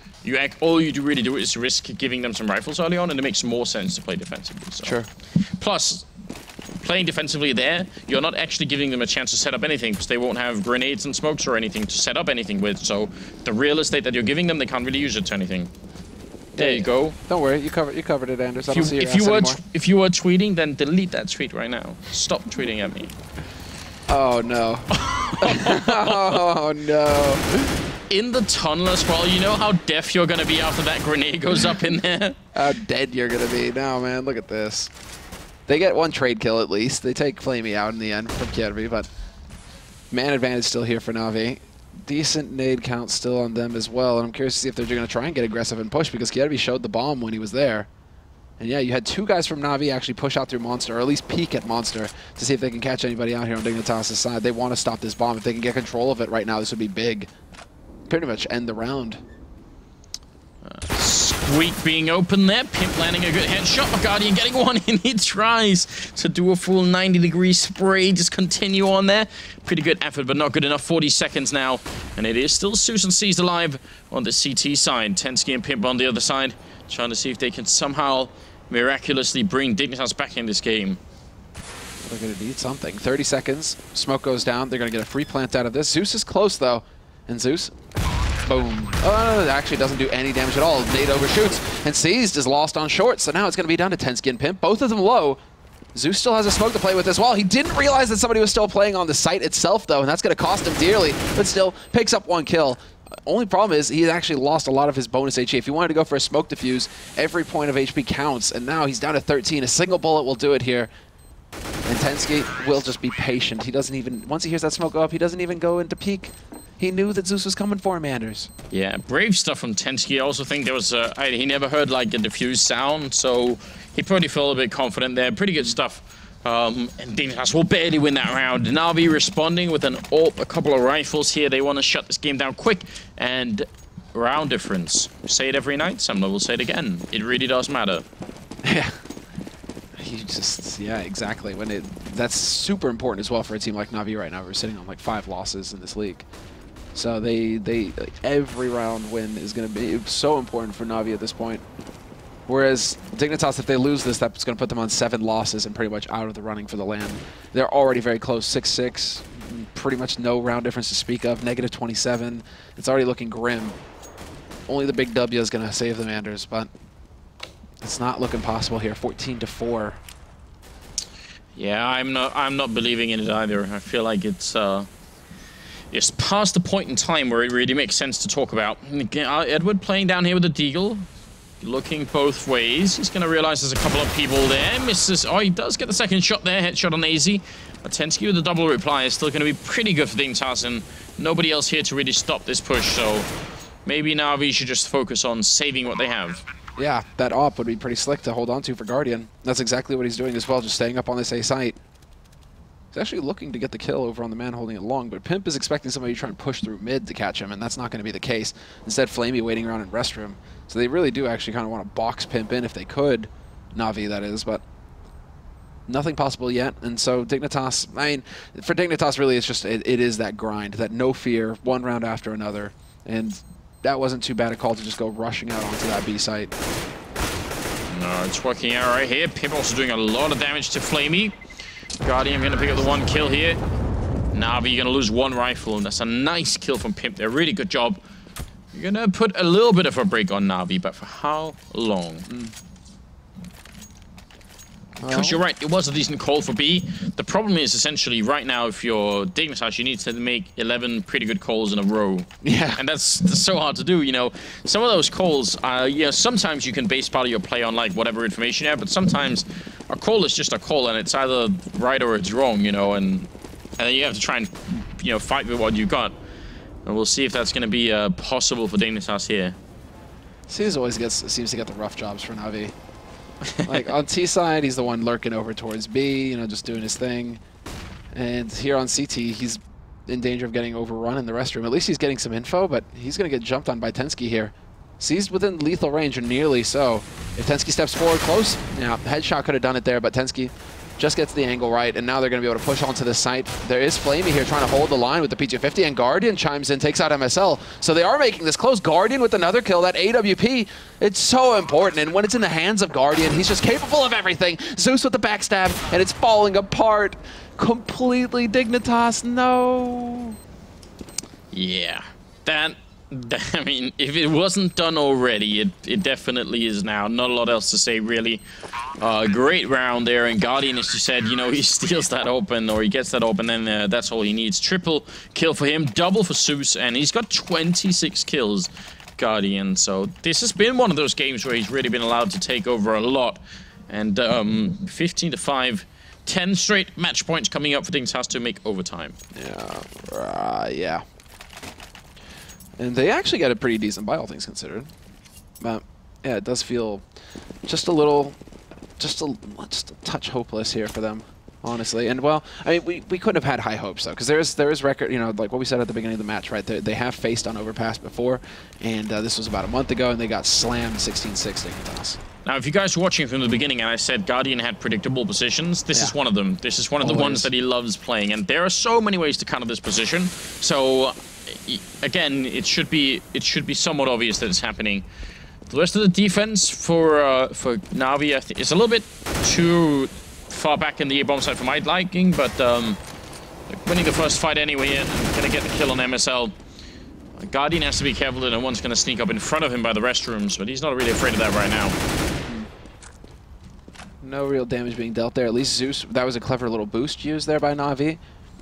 all you do really do is risk giving them some rifles early on, and it makes more sense to play defensively. So. Sure. Plus, playing defensively there, you're not actually giving them a chance to set up anything, because they won't have grenades and smokes or anything to set up anything with. So the real estate that you're giving them, they can't really use it to anything. There you go. Don't worry, you covered it, Anders. I don't see if you were tweeting, then delete that tweet right now. Stop tweeting at me. Oh no. Oh no. In the tunnel as well, you know how deaf you're gonna be after that grenade goes up in there? How dead you're gonna be. No, man, look at this. They get 1 trade kill at least. They take Flamey out in the end from Kirby, but man advantage still here for NaVi. Decent nade count still on them as well, and I'm curious to see if they're going to try and get aggressive and push, because Kirby showed the bomb when he was there. And yeah, you had 2 guys from NaVi actually push out through Monster, or at least peek at Monster, to see if they can catch anybody out here on Dignitas' side. They want to stop this bomb. If they can get control of it right now, this would be big. Pretty much end the round. Squeak being open there, Pimp landing a good headshot, but Guardian getting 1 in. He tries to do a full 90-degree spray, just continue on there. Pretty good effort, but not good enough. 40 seconds now, and it is still Zeus and C's alive on the CT side. Tensky and Pimp on the other side, trying to see if they can somehow miraculously bring Dignitas back in this game. They're going to need something. 30 seconds, smoke goes down. They're going to get a free plant out of this. Zeus is close, though, and Zeus... boom. Oh, no, it actually doesn't do any damage at all. Nade overshoots, and Seized is lost on short, so now it's going to be down to Tensky and Pimp. Both of them low. Zeus still has a smoke to play with as well. He didn't realize that somebody was still playing on the site itself, though, and that's going to cost him dearly, but still picks up 1 kill. Only problem is he actually lost a lot of his bonus HP. If he wanted to go for a smoke defuse, every point of HP counts, and now he's down to 13. A single bullet will do it here. And Tensky will just be patient. He doesn't even, once he hears that smoke go up, he doesn't even go into peek. He knew that Zeus was coming for him, Anders. Yeah, brave stuff from Tensky. I also think there was he never heard like a diffuse sound, so he probably felt a bit confident there. Pretty good stuff. And Dignitas will barely win that round. NaVi responding with an AWP, a couple of rifles here. They want to shut this game down quick. And round difference. We say it every night. Some will say it again. It really does matter. Yeah. Yeah, exactly. That's super important as well for a team like NaVi right now. We're sitting on like 5 losses in this league. So every round win is going to be so important for NaVi at this point. Whereas Dignitas, if they lose this, that's going to put them on 7 losses and pretty much out of the running for the LAN. They're already very close, 6-6, pretty much no round difference to speak of, -27. It's already looking grim. Only the big W is going to save them, Anders, but it's not looking possible here. 14-4. Yeah, I'm not believing in it either. I feel like it's past the point in time where it really makes sense to talk about. Edward playing down here with the Deagle. Looking both ways. He's going to realize there's a couple of people there. Misses. Oh, he does get the second shot there. Headshot on AZ. Tensky with the double reply is still going to be pretty good for Dignitas, and nobody else here to really stop this push. So maybe NaVi should just focus on saving what they have. Yeah, that AWP would be pretty slick to hold on to for Guardian. That's exactly what he's doing as well, just staying up on this A site. He's actually looking to get the kill over on the man holding it long, but Pimp is expecting somebody to try and push through mid to catch him, and that's not going to be the case. Instead, Flamey waiting around in restroom. So they really do actually kind of want to box Pimp in if they could. NaVi, that is, but nothing possible yet. And so Dignitas, I mean, for Dignitas, really, it's just, it is that grind, that no fear, one round after another. And that wasn't too bad a call to just go rushing out onto that B site. No, it's working out right here. Pimp also doing a lot of damage to Flamey. Guardian going to pick up the 1 kill here. NaVi going to lose 1 rifle, and that's a nice kill from Pimp there. Really good job. You're going to put a little bit of a break on NaVi, but for how long? Because you're right, it was a decent call for B. The problem is essentially right now, if you're Dignitas, you need to make 11 pretty good calls in a row. Yeah. And that's so hard to do, you know. Some of those calls, yeah, sometimes you can base part of your play on like whatever information you have, but sometimes a call is just a call and it's either right or it's wrong, you know, and then you have to try and, you know, fight with what you got. And we'll see if that's going to be possible for Dignitas here. Seems to get the rough jobs for NaVi. Like on T side, he's the one lurking over towards B, you know, just doing his thing. And here on CT, he's in danger of getting overrun in the restroom. At least he's getting some info, but he's going to get jumped on by Tensky here. Sees within lethal range, or nearly so. If Tensky steps forward close, yeah, headshot could have done it there, but Tensky just gets the angle right, and now they're going to be able to push onto this site. There is Flamey here trying to hold the line with the P250, and Guardian chimes in, takes out MSL. So they are making this close. Guardian with another kill, that AWP, it's so important, and when it's in the hands of Guardian, he's just capable of everything. Zeus with the backstab, and it's falling apart completely. Dignitas, no. Yeah, I mean, if it wasn't done already, it definitely is now. Not a lot else to say, really. Great round there, and Guardian, as you said, you know, he steals that open, or he gets that open, and that's all he needs. Triple kill for him, double for Zeus, and he's got 26 kills, Guardian. So this has been one of those games where he's really been allowed to take over a lot. And 15-5, 10 straight match points coming up for Dignitas to make overtime. Yeah, yeah. And they actually get a pretty decent buy, all things considered. But yeah, it does feel just a touch hopeless here for them, honestly. And well, I mean, we couldn't have had high hopes though, because there is record, you know, like what we said at the beginning of the match, right? They have faced on Overpass before, and this was about a month ago, and they got slammed 16-6 Dignitas. Now, if you guys were watching from the beginning and I said Guardian had predictable positions, this is one of them. This is one of the ones that he loves playing, and there are so many ways to counter this position. So again, it should be somewhat obvious that it's happening. The rest of the defense for NaVi, I think, is a little bit too far back in the A-bomb side for my liking, but winning the first fight anyway and gonna get the kill on MSL. Guardian has to be careful that no one's gonna sneak up in front of him by the restrooms, but he's not really afraid of that right now. No real damage being dealt there. At least Zeus, that was a clever little boost used there by NaVi.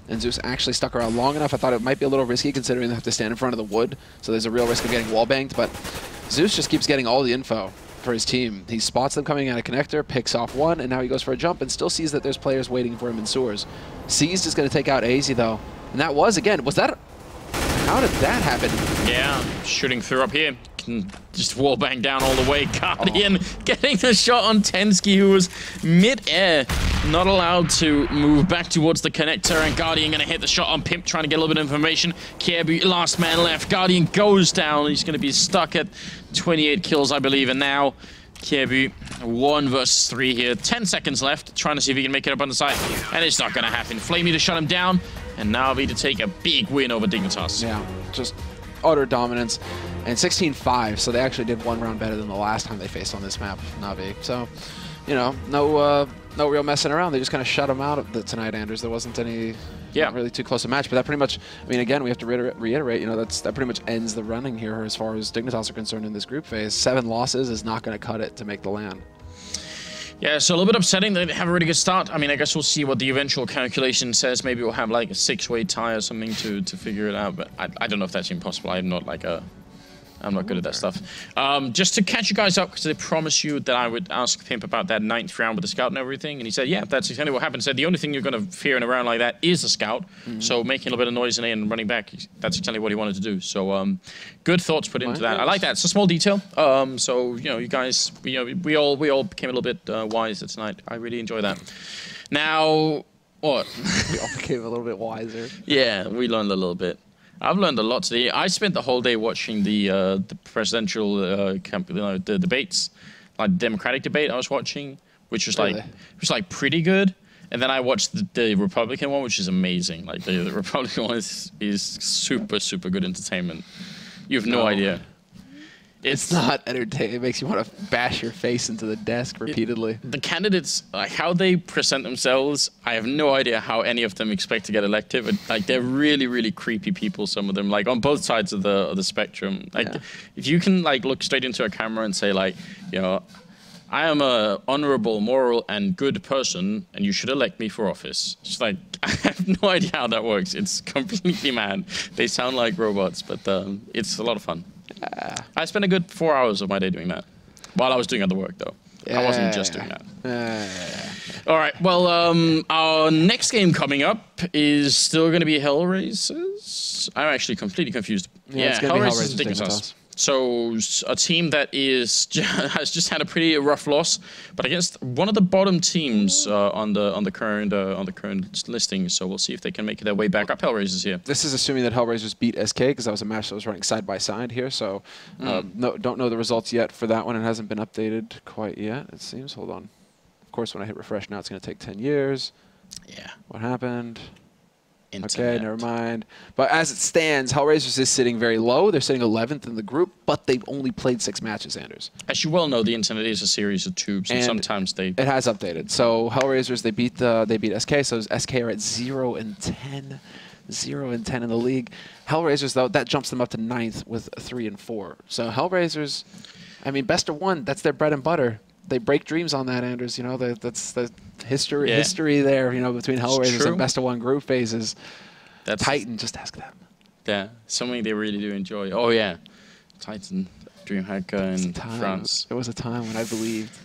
And Zeus actually stuck around long enough. I thought it might be a little risky considering they have to stand in front of the wood. So there's a real risk of getting wall banged. But Zeus just keeps getting all the info for his team. He spots them coming out of connector, picks off one, and now he goes for a jump and still sees that there's players waiting for him in sewers. Seized is going to take out AZ though. And that was, again, was that... How did that happen? Yeah, shooting through up here. Can just wall bang down all the way. Guardian getting the shot on Tensky, who was mid-air, not allowed to move back towards the connector, and Guardian gonna hit the shot on Pimp, trying to get a little bit of information. Kiebu, last man left. Guardian goes down. He's gonna be stuck at 28 kills, I believe, and now Kiebu 1 versus 3 here. 10 seconds left, trying to see if he can make it up on the side, and it's not gonna happen. Flamey to shut him down, and NaVi to take a big win over Dignitas. Yeah, just utter dominance. And 16-5, so they actually did 1 round better than the last time they faced on this map, NaVi. So, you know, no real messing around. They just kind of shut them out tonight, Anders. There wasn't any not really too close a match. But that pretty much, I mean, again, we have to reiterate, you know, that pretty much ends the running here as far as Dignitas are concerned in this group phase. 7 losses is not going to cut it to make the LAN. Yeah, so a little bit upsetting. They have a really good start. I mean, I guess we'll see what the eventual calculation says. Maybe we'll have like a 6-way tie or something to figure it out. But I don't know if that's impossible. I'm not good at that stuff. Just to catch you guys up, because I promised you that I would ask Pimp about that 9th round with the scout and everything, and he said, yeah, that's exactly what happened. He said, the only thing you're going to fear in a round like that is the scout, so making a little bit of noise in A and running back, that's exactly what he wanted to do. So good thoughts put into that. I like that. It's a small detail. So, you know, you guys, you know, we all became a little bit wiser tonight. I really enjoy that. Now, what? We all became a little bit wiser. Yeah, we learned a little bit. I've learned a lot today. I spent the whole day watching the presidential the debates, like the Democratic debate I was watching, which was like pretty good. And then I watched the Republican one, which is amazing. Like the Republican one is super good entertainment. You have no idea. It's not entertaining. It makes you want to bash your face into the desk repeatedly. The candidates, like how they present themselves, I have no idea how any of them expect to get elected. But like they're really creepy people. Some of them, like on both sides of the spectrum. Like if you can like look straight into a camera and say like, you know, I am a honorable, moral, and good person, and you should elect me for office. It's like I have no idea how that works. It's completely mad. They sound like robots, but it's a lot of fun. I spent a good 4 hours of my day doing that. While I was doing other work, though. I wasn't just doing that. All right. Well, our next game coming up is still going to be Hellraisers. I'm actually completely confused. Yeah, it's Hellraisers and Dignitas. So a team that has just had a pretty rough loss, but against one of the bottom teams on the current listing. So we'll see if they can make their way back up. Hellraisers here. This is assuming that Hellraisers beat SK, because that was a match that was running side by side here. So don't know the results yet for that one. It hasn't been updated quite yet, it seems. Hold on. Of course, when I hit refresh now, it's going to take 10 years. Yeah. What happened? Internet. Okay, never mind. But as it stands, Hellraisers is sitting very low. They're sitting 11th in the group, but they've only played 6 matches, Anders. As you well know, the internet is a series of tubes, and sometimes they... It has updated. So Hellraisers, they beat SK, so SK are at 0-10. 0-10 in the league. Hellraisers, though, that jumps them up to 9th with 3-4. So Hellraisers, I mean, best of 1, that's their bread and butter. They break dreams on that, Anders. You know, that's the history there, you know, between Hellraisers and best of 1 group phases. That's Titan, just ask them. Yeah, something they really do enjoy. Oh, yeah. Titan, DreamHack in France. It was a time when I believed.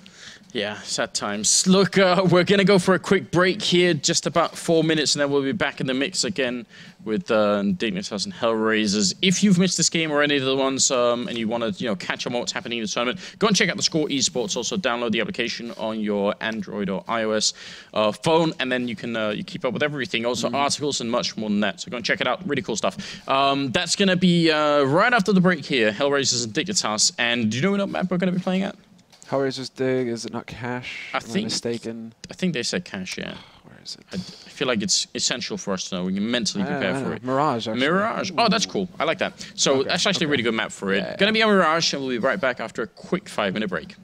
Yeah, sad times. Look, we're going to go for a quick break here, just about 4 minutes, and then we'll be back in the mix again with Dignitas and Hellraisers. If you've missed this game or any of the ones and you want to catch up on what's happening in the tournament, go and check out theScore eSports. Also, download the application on your Android or iOS phone, and then you can you keep up with everything. Also, articles and much more than that. So go and check it out. Really cool stuff. That's going to be right after the break here, Hellraisers and Dignitas. And do you know what map we're going to be playing at? Hellraisers Dig, is it not Cash? Am I mistaken? I think they said Cash, yeah. Where is it? I feel like it's essential for us to know. We can mentally prepare for it. Mirage, actually. Mirage. Oh, that's cool. I like that. So that's actually a really good map for it. Going to be on Mirage, and we'll be right back after a quick 5-minute break.